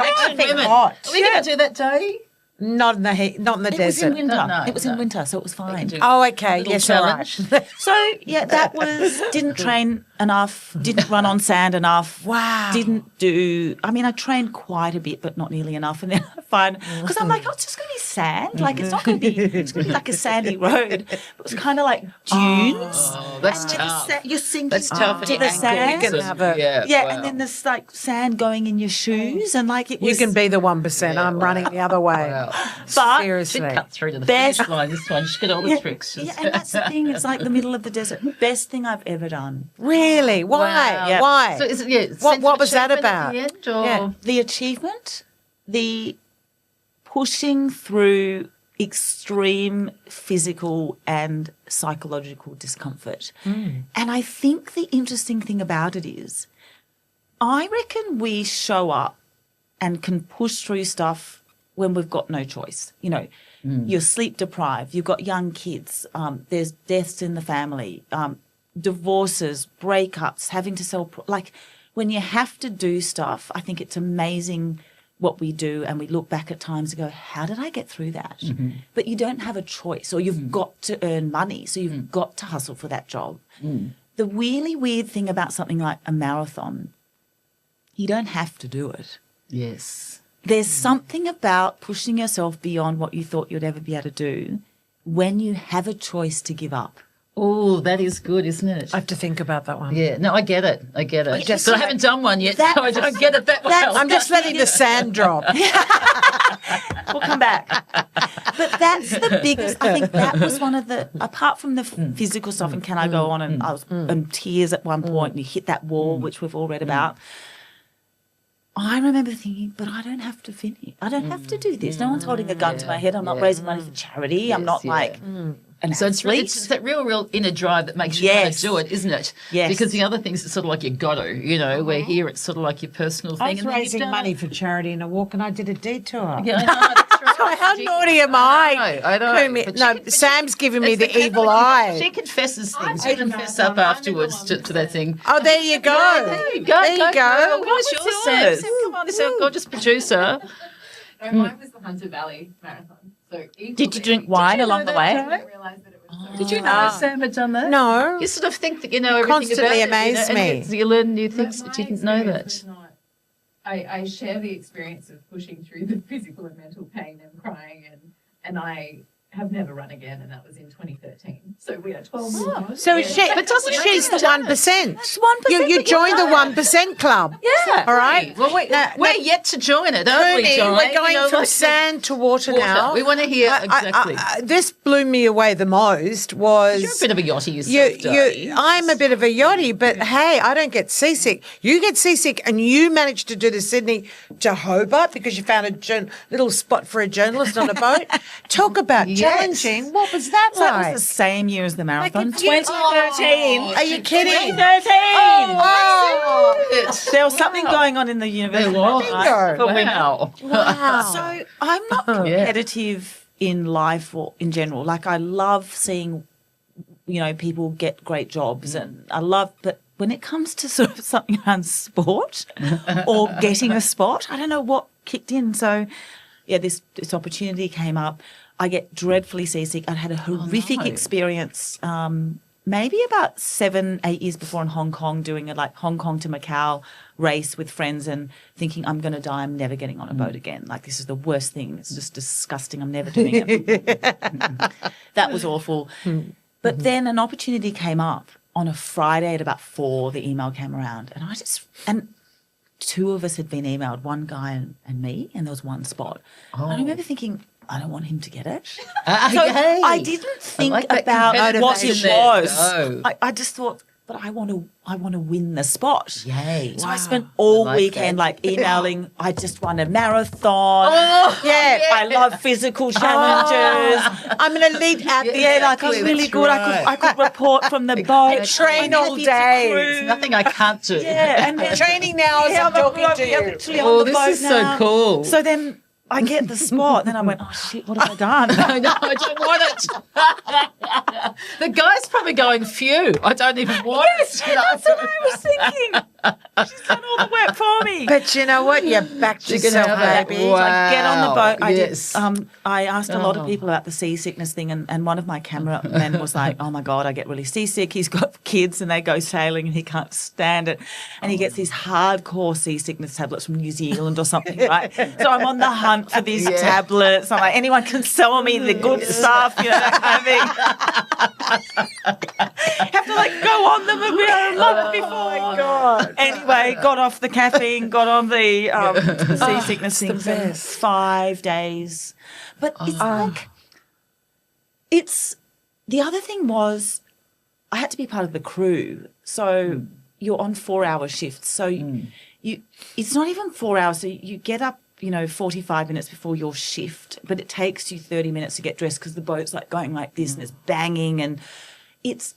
women. hot. Are we going to do that day? Not in the heat, not in the It was desert. in winter. No, it was in winter, so it was fine. Oh, okay. Little Yes, all right. challenge. So, yeah, that was, didn't train enough, didn't run on sand enough. Wow. I trained quite a bit, but not nearly enough. And then I find, because I'm like, it's just going to be sand. Like, it's not going to be, it's going to be like a sandy road. But it was kind of like dunes. Oh, that's tough. You're sinking That's tough. to the sand. You can have a- Yeah, wow. and then there's like sand going in your shoes. And like, it You was. can be the 1%. I'm running the other way. Wow. But Should Seriously. cut through to the Best- finish line. This one, just get all the tricks. Yeah, and that's the thing. It's like the middle of the desert. Best thing I've ever done. Really? Why? Wow. Yeah. Why? So is it, sense What of was that achievement about? At the end, or? Yeah. The achievement, the pushing through extreme physical and psychological discomfort. And I think the interesting thing about it is, I reckon we show up and can push through stuff when we've got no choice. You're sleep deprived, you've got young kids, there's deaths in the family, divorces, breakups, having to sell. When you have to do stuff, I think it's amazing what we do, and we look back at times and go, how did I get through that? But you don't have a choice, or you've got to earn money, so you've got to hustle for that job. The really weird thing about something like a marathon, you don't have to do it. Yes. There's something about pushing yourself beyond what you thought you'd ever be able to do when you have a choice to give up. Oh, that is good, isn't it? I have to think about that one. Yeah, no, I get it. just- but I haven't done one yet, That- so I don't get it that well. I'm just letting the sand drop. We'll come back. But that's the biggest, I think that was one of the, apart from the physical stuff, and can I go on, and I was in tears at one point, and you hit that wall, which we've all read about. I remember thinking, but I don't have to finish. I don't have to do this. No one's holding a gun to my head. I'm not raising money for charity. I'm not like an So athlete. it's that real inner drive that makes you want Yes. to do it, isn't it? Yes. Because the other things, it's sort of like you got to, where here it's sort of like your personal thing. I was and then you've raising done money it. for charity in a walk, and I did a detour. Yeah, I know, that's right. How naughty am I? I know. Kumi- But no, she- but Sam's giving me it's the evil eye. She confesses things. She confess up afterwards to that thing. Oh, there you go. There you go. There you go. What was yours, Sam? Sam, come on, this is our gorgeous producer. No, mine was the Hunter Valley Marathon. So Did you drink wine along the way? I didn't realise that it was so Did you know Sam had done that? No. You sort of think that you know everything Constantly about it, amaze and me. you learn new things, My but you didn't know experience that. was not- I share the experience of pushing through the physical and mental pain and crying, and I have never run again, and that was in 2013. So we are 12 years on. So Yeah. but doesn't she's the 1%? That's 1%. You joined the 1% club. Yeah. All right. Well, we're yet to join it, aren't we, Kumi, Di? we're going You know, from like- sand to water now. We want to hear exactly. This blew me away the most was You're a bit of a yachty yourself, Di. I'm a bit of a yachty, but hey, I don't get seasick. You get seasick, and you managed to do the Sydney to Hobart because you found a little spot for a journalist on a boat. Talk about Yes. challenging. What was that So that like? was the same year as the marathon, Like, you- 2013. Are you kidding? 2013. Oh, There was something going on in the university. There was. right, for women. Wow. So I'm not competitive in life or in general. Like, I love seeing, people get great jobs, and but when it comes to sort of something around sport or getting a spot, I don't know what kicked in. So, yeah, this opportunity came up. I get dreadfully seasick. I'd had a horrific experience maybe about 7-8 years before in Hong Kong, doing a Hong Kong to Macau race with friends and thinking, I'm going to die. I'm never getting on a boat again. Like, this is the worst thing. It's just disgusting. I'm never doing it. That was awful. But then an opportunity came up on a Friday at about 4. The email came around, and two of us had been emailed, one guy and me, and there was one spot. And I remember thinking, I don't want him to get it. So yay. I didn't think like that about what it competitive there. was. No. I just thought, but I want to win the spot. Yay. So I spent all I like weekend that. like emailing. I just won a marathon. Yeah. I love physical challenges. I'm an elite athlete. Yeah, like I was Exactly, really that's good. right. I could report from the boat. train I'm all happy to day. cruise. Nothing I can't do. Yeah, and then Training now as I'm talking to you. literally Oh, on the this boat is so now. cool. So then I get the spot. Then I went, oh shit, what have I done? No, I don't want it. The guy's probably going, phew, I don't even want it. That's what I was thinking. She's done all the work for me. But you know what? You're back to You can yourself, have that. baby. So I get on the boat. I Yes. did. I asked a lot of people about the seasickness thing, and one of my cameramen was like, "Oh my god, I get really seasick." He's got kids, and they go sailing, and he can't stand it, and he gets these hardcore seasickness tablets from New Zealand or something, right? So I'm on the hunt for these tablets. I'm like, anyone can sell me the good stuff, you know, that kind of thing. Have to like go on them a month before. Oh, God. Anyway, got off the caffeine, got on the seasickness things in best. 5 days. But it's like, it's, the other thing was I had to be part of the crew. So you're on 4-hour shifts. So you, it's not even 4 hours. So you get up, 45 minutes before your shift, but it takes you 30 minutes to get dressed because the boat's like going like this and it's banging and it's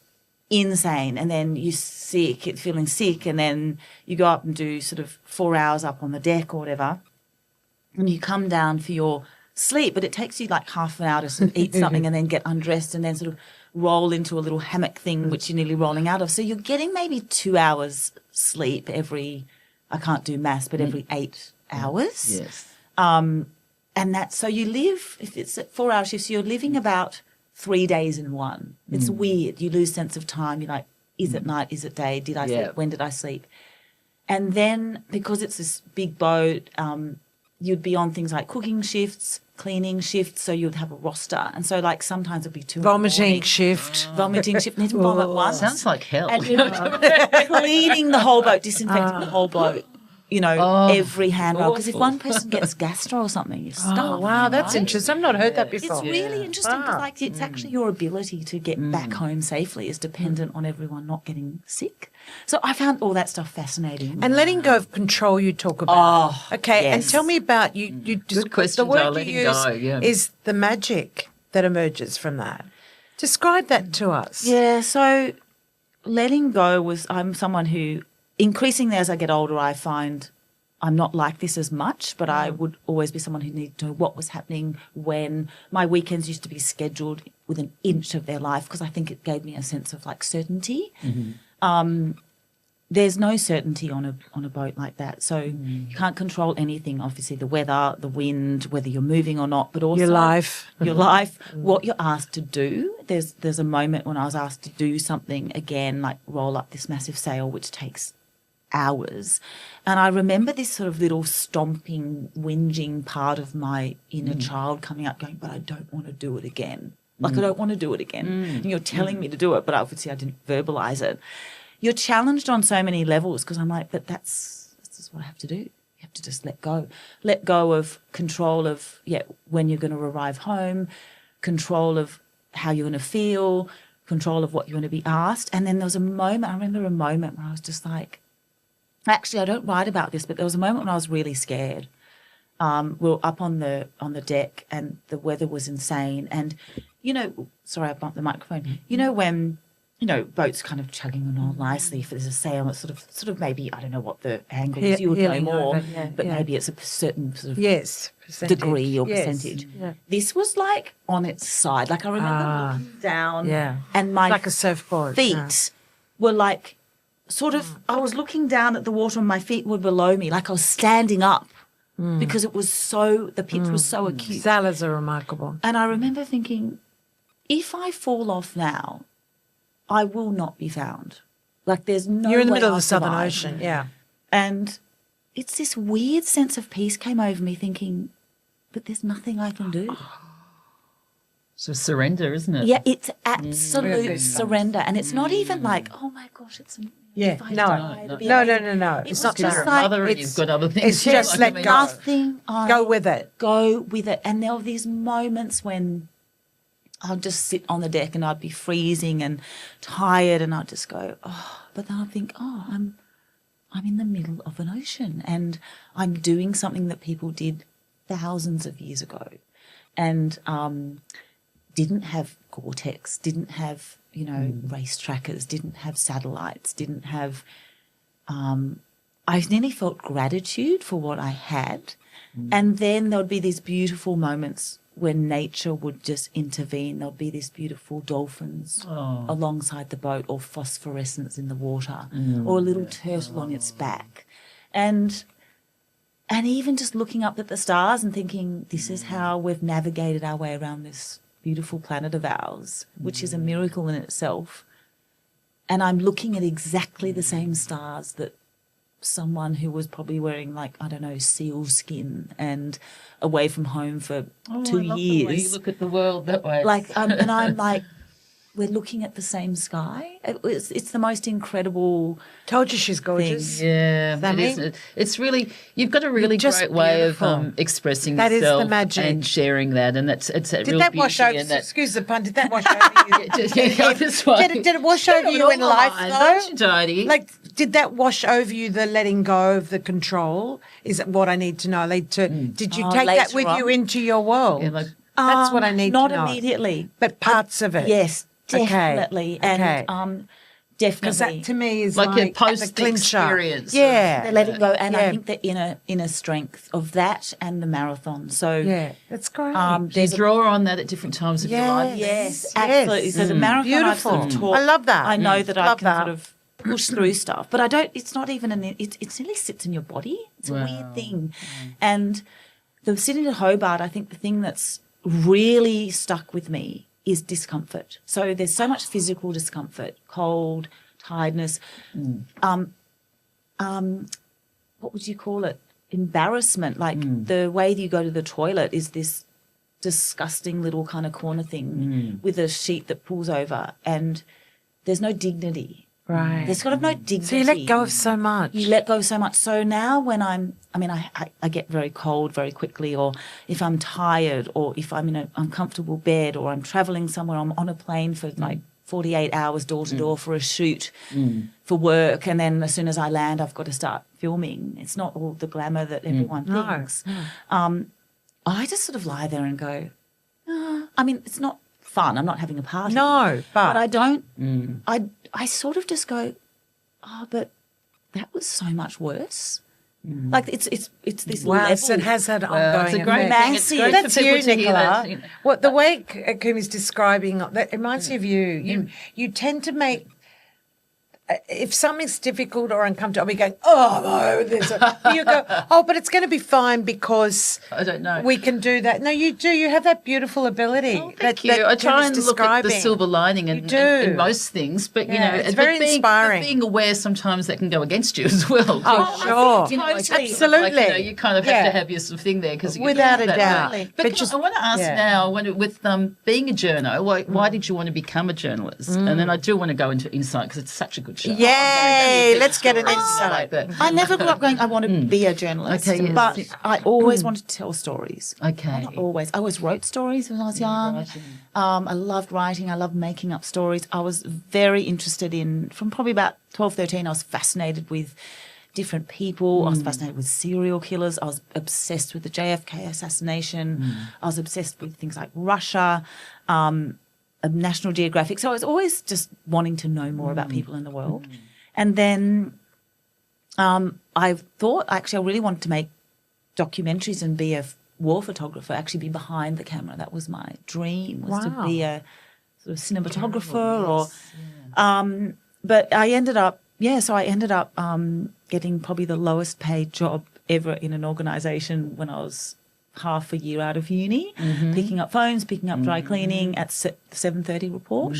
insane. And then you're sick, feeling sick, and then you go up and do sort of 4 hours up on the deck or whatever, and you come down for your sleep, but it takes you like half an hour to sort of eat something and then get undressed and then sort of roll into a little hammock thing which you're nearly rolling out of. So you're getting maybe 2 hours sleep every, I can't do maths, but every 8 hours. Yes. And that's, so you live, if it's at 4 hour shifts, you're living about 3 days in one. It's weird. You lose sense of time. You're like, is it night? Is it day? Did I sleep? When did I sleep? And then because it's this big boat, you'd be on things like cooking shifts, cleaning shifts, so you'd have a roster. And so like sometimes it'd be 2 in the Vomiting morning. shift. Vomiting shift, need to vomit once. Sounds like hell. And cleaning the whole boat, disinfecting the whole boat, every handrail. Because if one person gets gastro or something, you're stuck. Oh, wow, that's interesting. I've not heard that before. It's really interesting because like, it's actually your ability to get back home safely is dependent on everyone not getting sick. So I found all that stuff fascinating. And letting go of control you talk about. Okay, and yes. tell me about you. Good question, The word Jo, you letting use go, yeah. is the magic that emerges from that. Describe that to us. Yeah, so letting go was, I'm someone who, increasingly as I get older, I find I'm not like this as much, but I would always be someone who needed to know what was happening when. My weekends used to be scheduled with an inch of their life because I think it gave me a sense of like certainty. There's no certainty on a boat like that. So you can't control anything, obviously, the weather, the wind, whether you're moving or not, but also Your life. what you're asked to do. There's a moment when I was asked to do something again, like roll up this massive sail, which takes hours. And I remember this sort of little stomping, whinging part of my inner child coming up going, but I don't want to do it again. Like, I don't want to do it again. And you're telling me to do it, but obviously I didn't verbalize it. You're challenged on so many levels because I'm like, but that's just what I have to do. You have to just let go. Let go of control of, when you're going to arrive home, control of how you're going to feel, control of what you're going to be asked. And then there was a moment, I remember a moment where I was just like, actually, I don't write about this, but there was a moment when I was really scared. We were up on the deck and the weather was insane. And, sorry, I bumped the microphone. When boats kind of chugging along nicely. If there's a sail, it's sort of maybe, I don't know what the angle is. You would know Heeling more, over, but maybe it's a certain sort of percentage. degree or Yes. percentage. Yeah. This was like on its side. Like I remember looking down, and my Like a surfboard. feet were like sort of. I was looking down at the water, and my feet were below me, like I was standing up because it was the pitch was so acute. Sailors are remarkable. And I remember thinking, if I fall off now, I will not be found. Like there's no You're in the way middle of I'll the Southern survive. Ocean, yeah. And it's this weird sense of peace came over me thinking, but there's nothing I can do. So surrender, isn't it? Yeah, it's Real absolute goosebumps. surrender. And it's not even like, oh my gosh, it's Yeah, if I no. die, it'll be No, amazing. It's was not just You're a that. like, mother and it's- you've got other things. it's too, just let I mean, go. nothing. I Go with it. Go with it. And there were these moments when I'd just sit on the deck and I'd be freezing and tired, and I'd just go, oh, but then I'd think, oh, I'm in the middle of an ocean and I'm doing something that people did thousands of years ago, and didn't have Gore-Tex, didn't have, race trackers, didn't have satellites, didn't have, I nearly felt gratitude for what I had. And then there would be these beautiful moments when nature would just intervene. There'll be these beautiful dolphins alongside the boat, or phosphorescence in the water, or a little turtle on its back. And even just looking up at the stars and thinking, this is how we've navigated our way around this beautiful planet of ours, which is a miracle in itself. And I'm looking at exactly the same stars that someone who was probably wearing, like, I don't know, seal skin and away from home for 2 I love years. the way you look at the world that way. Like, and I'm like, we're looking at the same sky. It's the most incredible Told you she's gorgeous. thing. Yeah, that it is. mean? It's really, you've got a really just great way of beautiful. expressing That is the yourself magic. and sharing that, and it's a Did real that wash beauty over? in that. Excuse the pun. Did that wash over you? Did it wash over you in life though? Daddy. Like, did that wash over you, the letting go of the control? Is it what I need to know? Did you take that later with you on. into your world? Yeah, like- That's what I need Not to know. immediately. But parts of it. Yes, Okay, definitely. okay. And Because definitely. that to me is Like a like, post the clincher. experience. Yeah. They're letting go. And Yeah. I think the inner strength of that and the marathon. So Yeah, that's great. Do you there's a draw on that at different times of your life? Yes, Yes. absolutely. So the marathon, I've Beautiful. sort of taught, I love that. I know that I Love can that. sort of push through stuff, but I don't. It's not even it really sits in your body. It's a weird thing, and the sitting at Hobart, I think the thing that's really stuck with me is discomfort. So there's so much physical discomfort, cold, tiredness. What would you call it? Embarrassment. Like the way that you go to the toilet is this disgusting little kind of corner thing with a sheet that pulls over, and there's no dignity. Right. There's sort of no dignity. So you let go of so much. You let go so much. So now when I get very cold very quickly, or if I'm tired, or if I'm in an uncomfortable bed, or I'm traveling somewhere, I'm on a plane for like 48 hours door to door for a shoot for work, and then as soon as I land, I've got to start filming. It's not all the glamour that everyone thinks. I just sort of lie there and go, I mean, it's not fun. I'm not having a party. No, but I don't. I sort of just go, oh, but that was so much worse. Like it's this wow, level. so it has had Well, ongoing it's a great effect. thing. It's great That's for people you, to hear Nicola. that, you know. What the way Kumi's describing that reminds me of you. You tend to make. If something's difficult or uncomfortable, I'll be going, oh, no. You go, oh, but it's going to be fine because I don't know. we can do that. No, you do. You have that beautiful ability. Oh, thank you. I try and look at the silver lining in most things, but you know, it's very inspiring. But being aware sometimes that can go against you as well. Oh, sure. You know, like, Absolutely. Like, you know, you kind of have to have your sort of thing there because Without a doubt. But I want to ask now, with being a journo, why did you want to become a journalist? And then I do want to go into Insight because it's such a good show. Yay! Let's get an insight. Like that. I never grew up going, I want to be a journalist. Okay, yes. But I always wanted to tell stories. Okay. Not always. I always wrote stories when I was young. I loved writing. I loved making up stories. I was very interested from probably about 12, 13, I was fascinated with different people. I was fascinated with serial killers. I was obsessed with the JFK assassination. I was obsessed with things like Russia, National Geographic. So I was always just wanting to know more about people in the world. And then I thought, actually, I really wanted to make documentaries and be a war photographer, actually be behind the camera. That was my dream, was to be a sort of cinematographer but I ended up, getting probably the lowest paid job ever in an organisation when I was half a year out of uni, picking up phones, picking up dry cleaning at 7:30 report.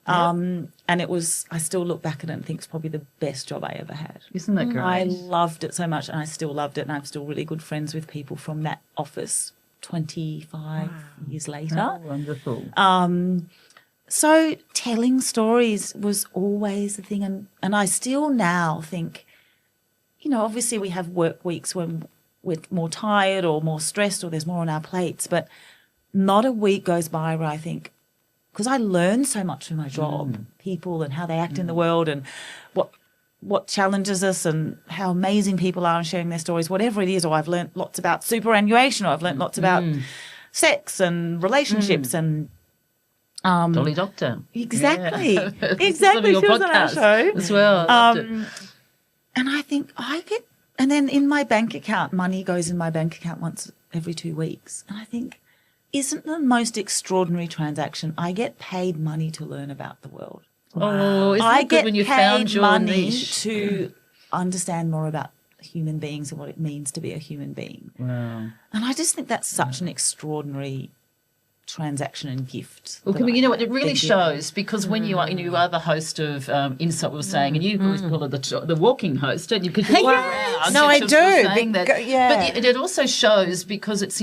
And it was, I still look back at it and think it's probably the best job I ever had. Isn't that great? I loved it so much, and I still loved it, and I'm still really good friends with people from that office 25 years later. Oh, wonderful. So telling stories was always the thing. And I still now think, obviously we have work weeks when we're more tired or more stressed or there's more on our plates, but not a week goes by where I think, because I learn so much from my job, people and how they act in the world and what challenges us and how amazing people are and sharing their stories, whatever it is, or I've learned lots about superannuation, or I've learned lots about sex and relationships and Dolly Doctor. Exactly. Yeah. Exactly. Your She was on our podcast show. as well. I loved it. And I think and then in my bank account, money goes in my bank account once every 2 weeks. And I think, isn't the most extraordinary transaction, I get paid money to learn about the world. Oh, isn't I it good get when you paid found your money niche? to understand more about human beings and what it means to be a human being. Wow. And I just think that's such an extraordinary transaction and gift. Well, that you know what? It I really get. shows because when you are the host of Insight, we were saying, and you always call it the walking host, don't you? Because you walk around. No, I just do, saying that. yeah. But it also shows because it's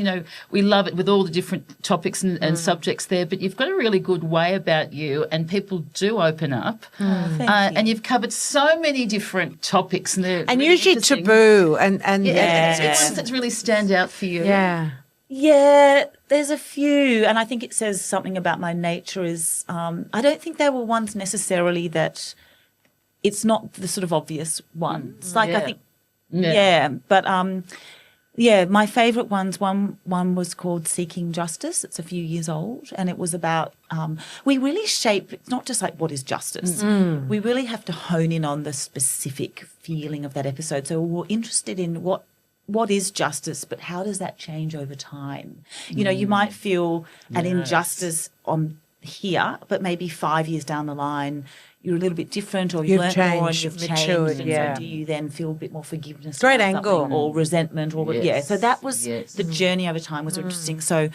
we love it with all the different topics and subjects there. But you've got a really good way about you, and people do open up. Thank you. And you've covered so many different topics, and they're really usually interesting. taboo and Yeah, it's ones that really stand out for you. yeah. Yeah, there's a few, and I think it says something about my nature is I don't think there were ones necessarily that it's not the sort of obvious ones. I think, but my favourite ones, one was called Seeking Justice. It's a few years old, and it was about we really shape, it's not just like what is justice. We really have to hone in on the specific feeling of that episode. So we're interested in what is justice, but how does that change over time? You might feel an injustice on here, but maybe 5 years down the line, you're a little bit different, or you've learned more and you've matured, changed. yeah. And so do you then feel a bit more forgiveness? Great about angle. something, or resentment, or So that was the journey over time was interesting. So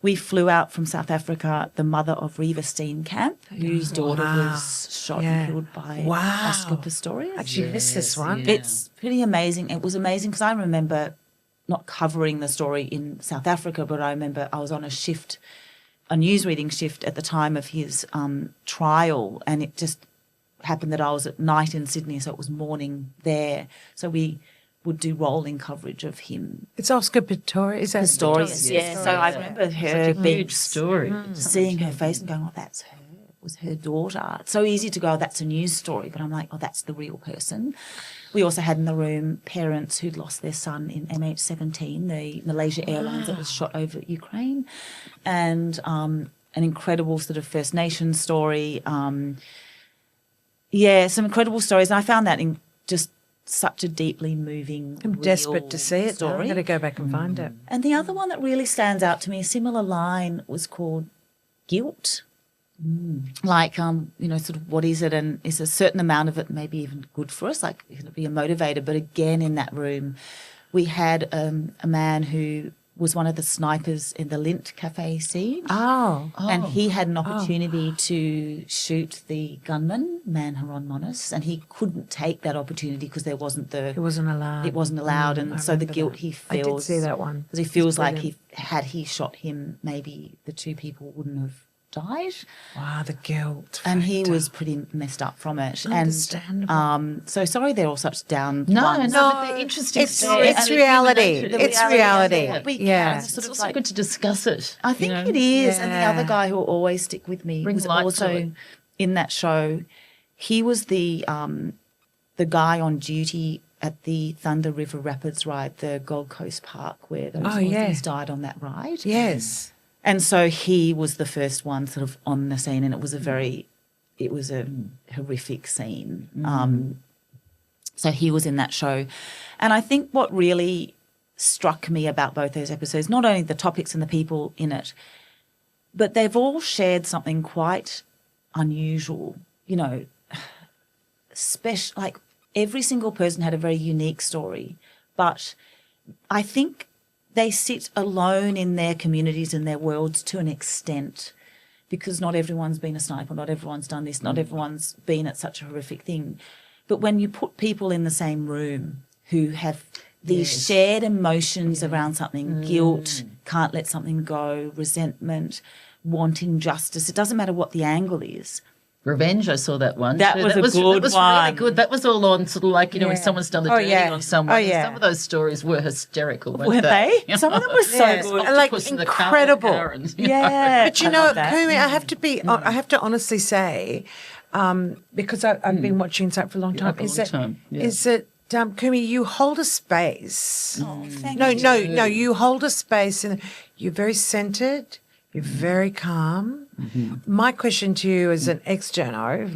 we flew out from South Africa, the mother of Reva Steenkamp, whose daughter was shot and killed by Oscar Pistorius. Actually, missed this one. It's pretty amazing. It was amazing because I remember not covering the story in South Africa, but I remember I was on a newsreading shift at the time of his trial, and it just happened that I was at night in Sydney, so it was morning there. So we would do rolling coverage of him. It's Oscar Pistorius, is that Pistorius, yeah. So I remember her Such a huge story. seeing her face and going, "Oh, that's her." It was her daughter. It's so easy to go, "Oh, that's a news story," but I'm like, "Oh, that's the real person." We also had in the room parents who'd lost their son in MH17, the Malaysia Airlines that was shot over Ukraine, and an incredible sort of First Nations story. Some incredible stories. And I found that in just such a deeply moving, I'm desperate to see it. story. I'm going to go back and find it. And the other one that really stands out to me, a similar line, was called Guilt. Like, sort of what is it, and is a certain amount of it maybe even good for us, like can it be a motivator? But again, in that room, we had a man who was one of the snipers in the Lint Cafe siege. And he had an opportunity to shoot the gunman, Manharon Monis, and he couldn't take that opportunity because it wasn't allowed. It wasn't allowed, and so the guilt he feels. I did see that one. Because he feels like had he shot him, maybe the two people wouldn't have died. Wow, the guilt. And he was pretty messed up from it. Understandable. And so sorry they're all such down ones. But they're interesting. It's stories. it's And reality. human nature. It's reality. It's also good to discuss it. I think it is. And the other guy who will always stick with me Bring was light to also it. in that show. He was the guy on duty at the Thunder River Rapids ride, the Gold Coast Park, where those Aussies died on that ride. Yes. And so he was the first one sort of on the scene, and it was a horrific scene. So he was in that show. And I think what really struck me about both those episodes, not only the topics and the people in it, but they've all shared something quite unusual, special. Like every single person had a very unique story, but I think they sit alone in their communities and their worlds to an extent, because not everyone's been a sniper, not everyone's done this, not everyone's been at such a horrific thing. But when you put people in the same room who have these shared emotions around something, guilt, can't let something go, resentment, wanting justice. It doesn't matter what the angle is. Revenge, I saw that one. That too. was a that good really one. good. That was all on sort of like, when someone's done the dirty on someone. Oh, And yeah. some of those stories were hysterical, weren't Were they? they? Some of them were so Yes. good. Like, Octopus in the incredible. car and, Yeah. But you I know, love that. Kumi, I have to honestly say, because I've been watching that for a long time, for a long time, yeah. is that Kumi, you hold a space. Oh, thank No, you. no, you hold a space, and you're very centered. You're very calm. My question to you as an ex-journo,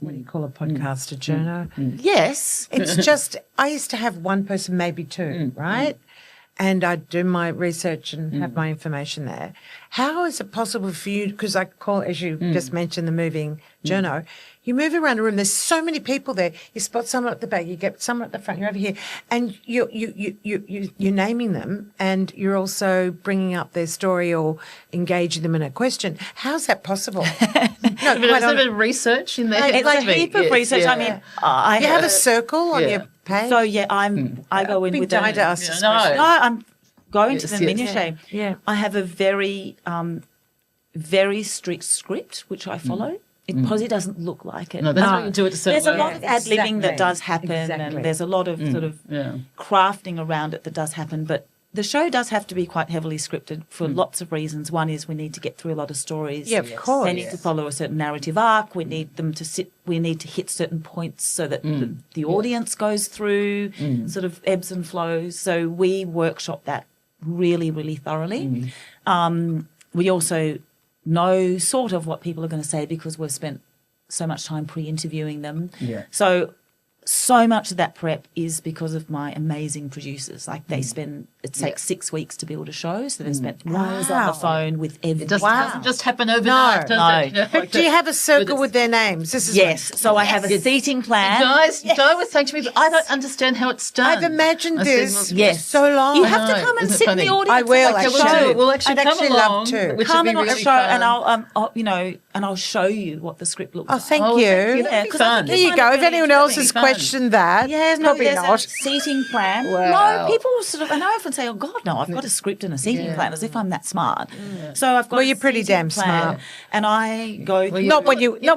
what do you call a podcaster, journo? Yes. It's just, I used to have one person, maybe two, right? And I'd do my research and have my information there. How is it possible for you, because I call, as you just mentioned, the moving journo, you move around a room, there's so many people there, you spot someone at the back, you get someone at the front, you're over here, and you're naming them, and you're also bringing up their story or engaging them in a question. How's that possible? No, There's a bit of research in there. It's a heap of research. I mean, I you have a circle on your page? So yeah, I go in Big with die to the, ask this no. question. No, I'm going to Yes, the yes. minutiae. Yeah. I have a very, very strict script which I follow. It probably doesn't look like it. No, that's why you do it a certain There's a way. lot of ad libbing Exactly. that does happen, Exactly. and there's a lot of sort of crafting around it that does happen. But the show does have to be quite heavily scripted for lots of reasons. One is we need to get through a lot of stories. Yeah, of course. They need to follow a certain narrative arc. We need them to sit. We need to hit certain points so that the audience goes through sort of ebbs and flows. So we workshop that really, really thoroughly. We also know sort of what people are going to say because we've spent so much time pre-interviewing them. Yeah. So much of that prep is because of my amazing producers. Like they spend, it takes 6 weeks to build a show, so they spent hours on the phone with every. It doesn't just happen overnight, does it? No. Do you have a circle with their names? This is Yes, so I have a seating plan. Guys, Di was saying to me, I don't understand how it's done. I've imagined I said, this well, Yes. for so long. You have to know, come and isn't it sit in the funny? audience. I will, and watch actually. the show. We'll actually I'd come actually along, love to. which Come would and be watch the really show, fun. and I'll show you what the script looks Oh, like. thank Oh, you. thank you. Yeah, That'd be 'cause I fun. think There you you find go. it If really anyone else has fun. questioned that, Yeah, no, probably there's not. a seating plan. Wow. No, people sort of, and I often say, oh God, no, I've got a script and a seating plan as if I'm that smart. So I've got Well, a you're pretty seating damn plan, smart. And I go through. Not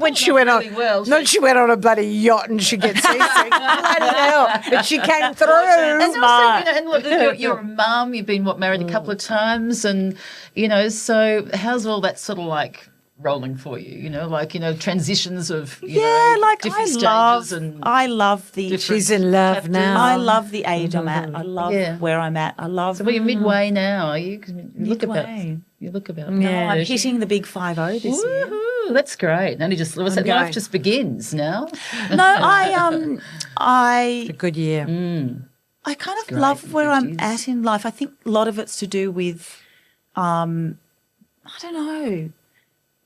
when she went on, really well. not she went on a bloody yacht and she gets seasick. Bloody hell! But she came through. And Smart. also, and look, you're a mum. You've been married a couple of times, and so how's all that sort of like rolling for you? Transitions of different stages and I love the. She's in love chapters. now. I love the age I'm at. I love where I'm at. I love. So, well, you're midway now, are you? 'Cause you look about. Midway. You look about. No, I'm hitting the big 50 this year. Woohoo, that's great. And just life going. just begins now. No, I a good year. I kind of great. love where It I'm is. at in life. I think a lot of it's to do with, I don't know.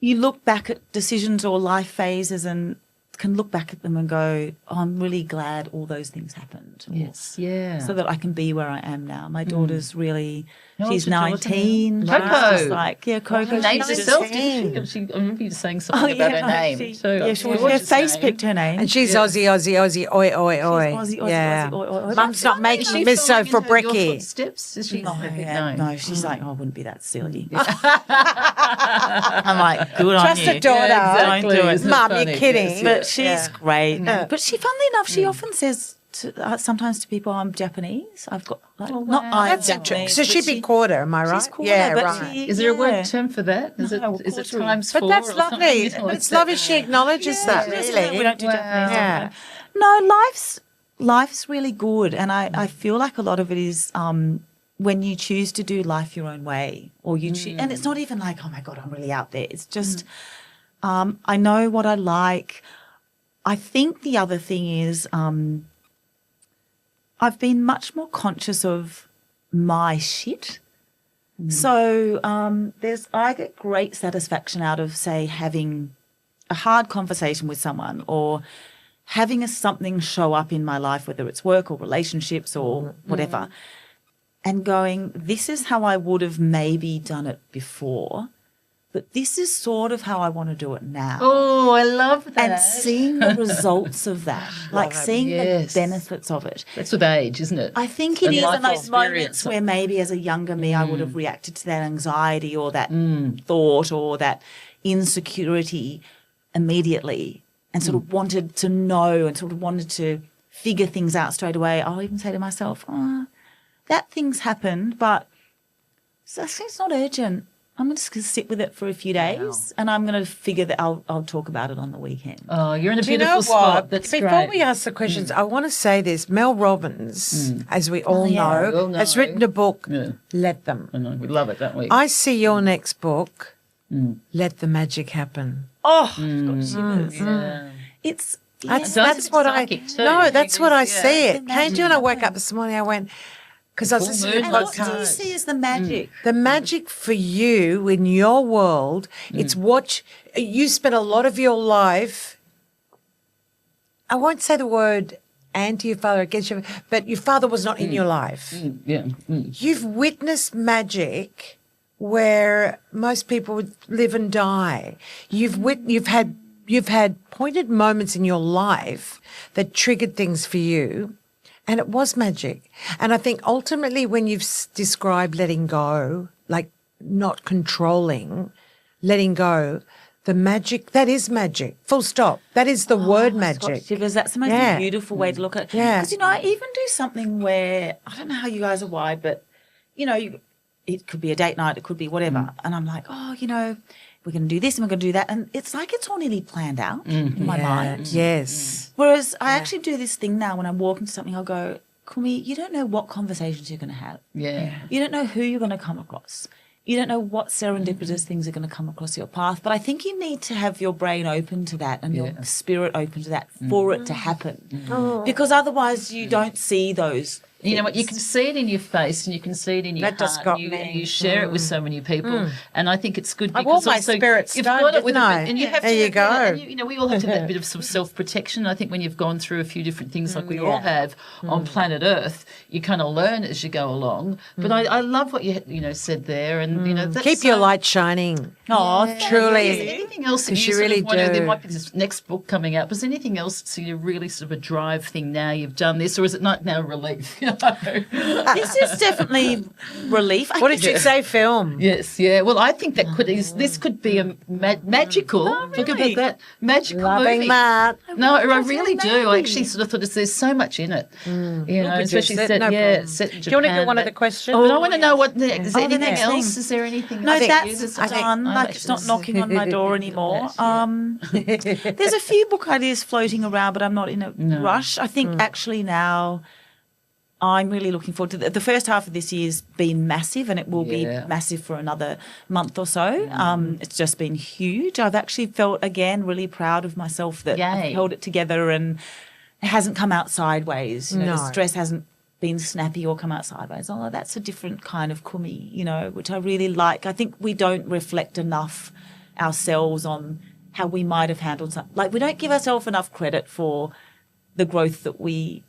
You look back at decisions or life phases and can look back at them and go, oh, I'm really glad all those things happened. Or- Yes, yeah. So that I can be where I am now. My daughter's really, How she's old's your daughter 19. now? She's Coco. just like, Coco. She named she's herself, just- didn't she? I remember you saying something about her name. Her face picked her name. And she's Aussie, oi, oi, oi. Aussie, Aussie, yeah. Aussie, oi, oi, oi. Mum's not making She miso following for in her- your Bricky. footsteps? Is she? No, she's like, oh, I wouldn't be that silly. I'm like, good on Trust you. a daughter. Don't do it. Isn't it Mum, funny? you're kidding. Yes, But she's great. Yeah. But she, funnily enough, she often says sometimes to people, I'm Japanese. I've got, like, not I'm That's Japanese. interesting. So but she'd be quarter, am I right? She's quarter, yeah, but right. she- Is there a yeah. word term for that? Is No, it quarter. times But four? that's or something? lovely. You know, It's lovely she acknowledges that, She doesn't- really. We don't do Japanese. Yeah. No, life's really good. And I feel like a lot of it is when you choose to do life your own way or you choose, and it's not even like, oh my God, I'm really out there. It's just, I know what I like. I think the other thing is I've been much more conscious of my shit. So I get great satisfaction out of, say, having a hard conversation with someone or having something show up in my life, whether it's work or relationships or whatever, and going, this is how I would have maybe done it before, but this is sort of how I want to do it now. Oh, I love that. And seeing the results of that, like seeing Yes. the benefits of it. That's with age, isn't it? I think it And is life in those experience. moments where maybe as a younger me I would have reacted to that anxiety or that thought or that insecurity immediately and sort of wanted to know and sort of wanted to figure things out straight away. I'll even say to myself, that thing's happened, but it's not urgent. I'm just going to sit with it for a few days and I'm going to figure that I'll talk about it on the weekend. Oh, you're in a Do you beautiful know spot. what? That's Before great. we ask the questions, I want to say this. Mel Robbins, as we all yeah. know, We all know. has written a book, Yeah. Let Them. I know, we love it, don't we? I see your next book, Let the Magic Happen. Oh, I've got shivers. yeah. It's That's Yeah. what I Psychic too. no. That's what I Yeah. see. It The came to, and I woke magic up this morning. I went because I was Full listening to moon. a And what do you podcast. see as the magic? The magic for you in your world, it's what you spent a lot of your life. I won't say the word anti your father, against your, but your father was not in your life. Yeah. You've witnessed magic where most people would live and die. You've had pointed moments in your life that triggered things for you, and it was magic. And I think ultimately when you've described letting go, like not controlling, letting go, the magic, that is magic. Full stop. That is the word magic. Because that's the most Yeah. beautiful way to look at it. Yeah. Because, I even do something where, I don't know how you guys are wired, but, it could be a date night, it could be whatever. And I'm like, we're going to do this and we're going to do that. And it's like it's all nearly planned out in my mind. Yes. Whereas I actually do this thing now when I'm walking to something, I'll go, Kumi, you don't know what conversations you're going to have. Yeah. You don't know who you're going to come across. You don't know what serendipitous things are going to come across your path. But I think you need to have your brain open to that and your spirit open to that for it to happen. Because otherwise you don't see those. You know what? You can see it in your face and you can see it in your That just heart. got and me. you share it with so many people, and I think it's good I because wore my also spirit you've stone, got it with didn't a I? bit, and you have There to. you go. And we all have to have that bit of sort of self-protection. I think when you've gone through a few different things like we all have on planet Earth, you kind of learn as you go along. But I love what you said there, and that's Keep your so- light shining. Oh, Truly. Is there anything else that Because you you sort really of want to, there do. might be this next book coming out, but is there anything else that's really sort of a drive thing now you've done this, or is it not now relief? This is definitely relief. What did you say, film? Yes, yeah. Well, I think that this could be a magical. Talk about really? that magical Loving movie. Matt. No, I That's really really do. I maybe. actually sort of thought there's so much in it. produce Especially it, set, no problem. set in Do you want to Japan, get one of but- the questions? But I want to know what next. Is there Oh, the anything next else? thing. Is there anything? No, I think that's you- done. Like it's not knocking on my door anymore. There's a few book ideas floating around, but I'm not in a rush. I think actually now I'm really looking forward to the first half of this year's been massive, and it will be massive for another month or so. It's just been huge. I've actually felt again really proud of myself that I've Yay. held it together and it hasn't come out sideways. The No. stress hasn't been snappy or come out sideways. Oh, that's a different kind of Kumi, which I really like. I think we don't reflect enough ourselves on how we might have handled something. Like we don't give ourselves enough credit for the growth that we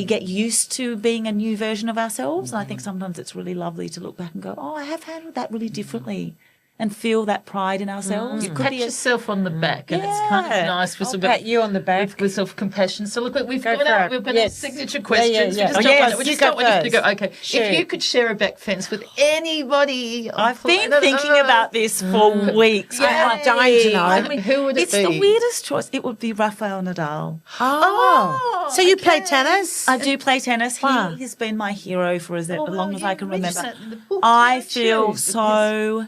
get used to being a new version of ourselves. And I think sometimes it's really lovely to look back and go, I have handled that really differently, and feel that pride in ourselves. You pat yourself on the back, and it's kind of Yeah. nice. I'll pat you on the back. with self-compassion. So look, we've Go got for our it. we've got Yes. our signature Yeah, questions. yeah. We just Oh, don't yes, want, we you just go don't want you to go. first. Okay, Sure. if you could share a back fence with anybody, I've been thinking about this for weeks. I'm dying to know. I mean, Who would it it's be? the weirdest choice. It would be Rafael Nadal. Oh. So you play tennis? I do play tennis. Wow. He has been my hero for as long as I can remember. The book, I don't feel you? so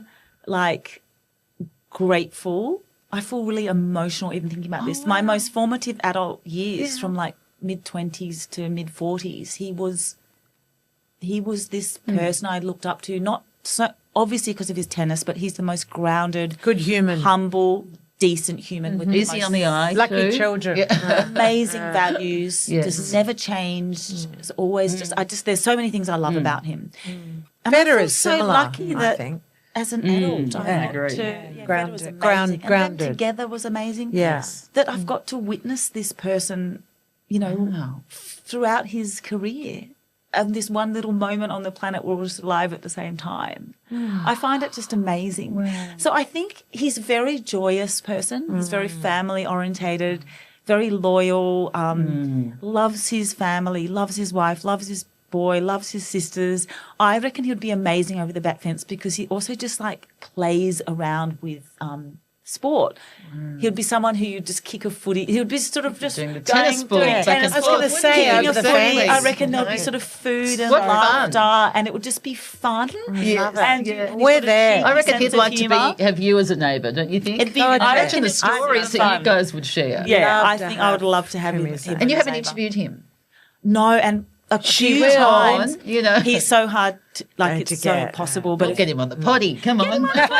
grateful. I feel really emotional even thinking about this. My most formative adult years, from mid-20s to mid-40s, he was this person I looked up to, not so obviously because of his tennis, but he's the most grounded, Good human. humble, decent human with the Is he most on the eye? Lucky too? children. amazing values. Yes. Just never changed. It's always there's so many things I love about him. And I Better feel is so similar, lucky I that think. as an adult, I Yeah. got Agree. to Grounded. was amazing. Grounded. And that together was amazing. Yeah. That I've got to witness this person, throughout his career. this one little moment on the planet where we're just alive at the same time. I find it just amazing. So I think he's a very joyous person. He's very family orientated, very loyal, loves his family, loves his wife, loves his boy, loves his sisters. I reckon he would be amazing over the back fence because he also just like plays around with sport. He would be someone who you just kick a footy. He would be sort of just doing the tennis ball doing back tennis and ball, forth, wouldn't say, he? over kicking a the footy. families. I reckon there'll be sort of food and What fun. laughter, and it would just be fun. Yes. And Yeah. and We're sort of there. cheeky I reckon sense he'd of like humour. to have you as a neighbour, don't you think? It'd be- I I imagine reckon the it's fun. stories that you guys would share. Yeah, Love I to think I would have love to have him. him as him a- And you as haven't a neighbour. interviewed him? No, and a She few will, times. you know. He's so hard, Going it's to so get, possible. We'll But get him on the potty. Come on. but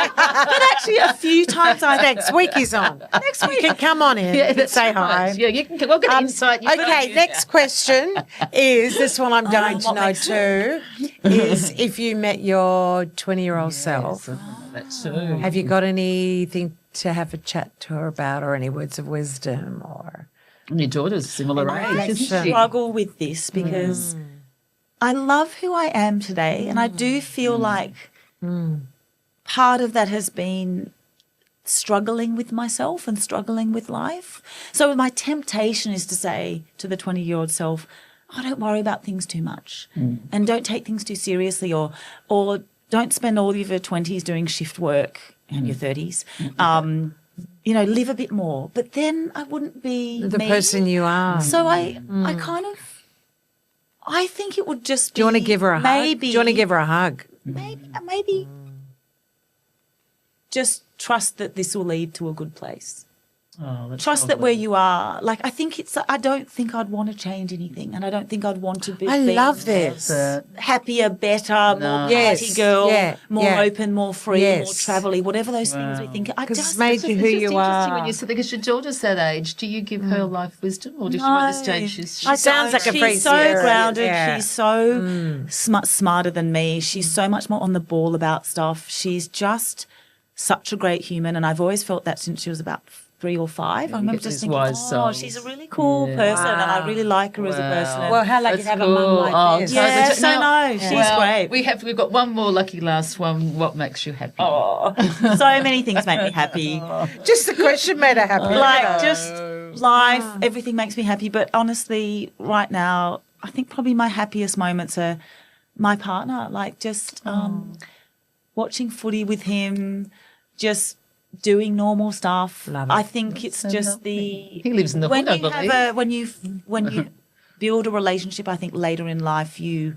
actually, a few times Next week he's on. Next week. You can come on in. Yeah, that's say right. hi. Yeah, you can. We'll get insight. You Okay, next question is this one I'm dying to what know makes too. Is if you met your 20-year-old self, That too. have you got anything to have a chat to her about or any words of wisdom or And your daughter's similar age, isn't she? struggle with this because I love who I am today, and I do feel like part of that has been struggling with myself and struggling with life. So my temptation is to say to the 20-year-old self, oh, don't worry about things too much and don't take things too seriously or don't spend all of your 20s doing shift work and your 30s. You know, live a bit more. But then I wouldn't be the me. person you are? So I kind of, I think it would just be. Do you want to give her a hug? maybe, Do you want to give her a hug? Maybe just trust that this will lead to a good place. Oh, that's Trust that lovely. where you are, like I think it's. I don't think I'd want to change anything, and I don't think I'd want to be. I love this. Happier, better, more party Yes, girl, yeah, more yeah. open, more free, Yes. more travelly, whatever those things we think. I 'Cause just it's made you who It's just you interesting when are. you say because your daughter's that age. Do you give her life wisdom, or does she at this stage she's I sounds don't. like a free She's so spirit, grounded. yeah. She's so smarter than me. She's so much more on the ball about stuff. She's just such a great human, and I've always felt that since she was about 3 or 5. I remember get just these thinking, wise oh, souls. she's a really cool person, and I really like her as a person. And Well, how lucky That's to have a mum cool. like Oh, this. yeah, But so now- no, she's well, great. We've got one more lucky last one. What makes you happy? Oh, so many things make me happy. Just the question made her happy. Like just life, everything makes me happy. But honestly, right now, I think probably my happiest moments are my partner. Like just watching footy with him, just doing normal stuff. Love it. I think it's so just lovely. He lives in the when hood, I you believe. have when you build a relationship. I think later in life you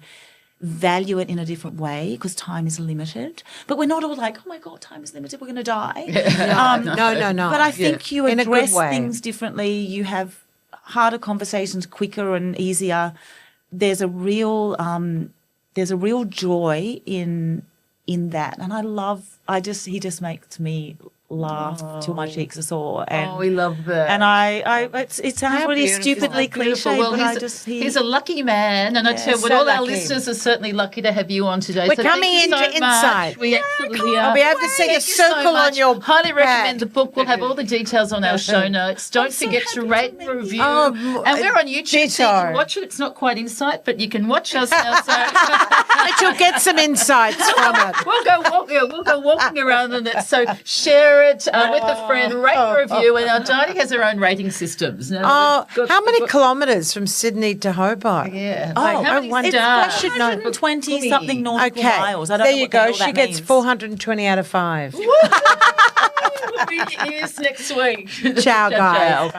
value it in a different way because time is limited. But we're not all like, oh my God, time is limited. We're going to die. No. But I think you In a good address way. things differently. You have harder conversations quicker and easier. There's a real joy in that, and he just makes me laugh till my cheeks are sore. And we love that. and it sounds How really beautiful. stupidly Beautiful. cliche, Well, but he's a lucky man, and I tell you what, so all our lucky. listeners are certainly lucky to have you on today. We're so thank coming you so into much. Insight. We absolutely are. I'll be able to see a Thank you so circle on much. your Highly recommend pad. the book. We'll have all the details on our show notes. Don't so forget to happy rate to and meet review. you. And we're on YouTube, so you Ditto. can watch it. It's not quite Insight, but you can watch us now. So But you'll get some insights from it. we'll go walking around in it. So share it with a friend, rate and review. And our Dani has her own rating systems. Now, Oh, we've got- how many kilometres from Sydney to Hobart? Yeah. Oh, Like, how many wonder. stars? I should know. 120 something nautical Okay, miles. I don't there know you what the go. hell She that gets means. 420 out of 5. We'll be in your ears next week. Ciao, guys. Bye.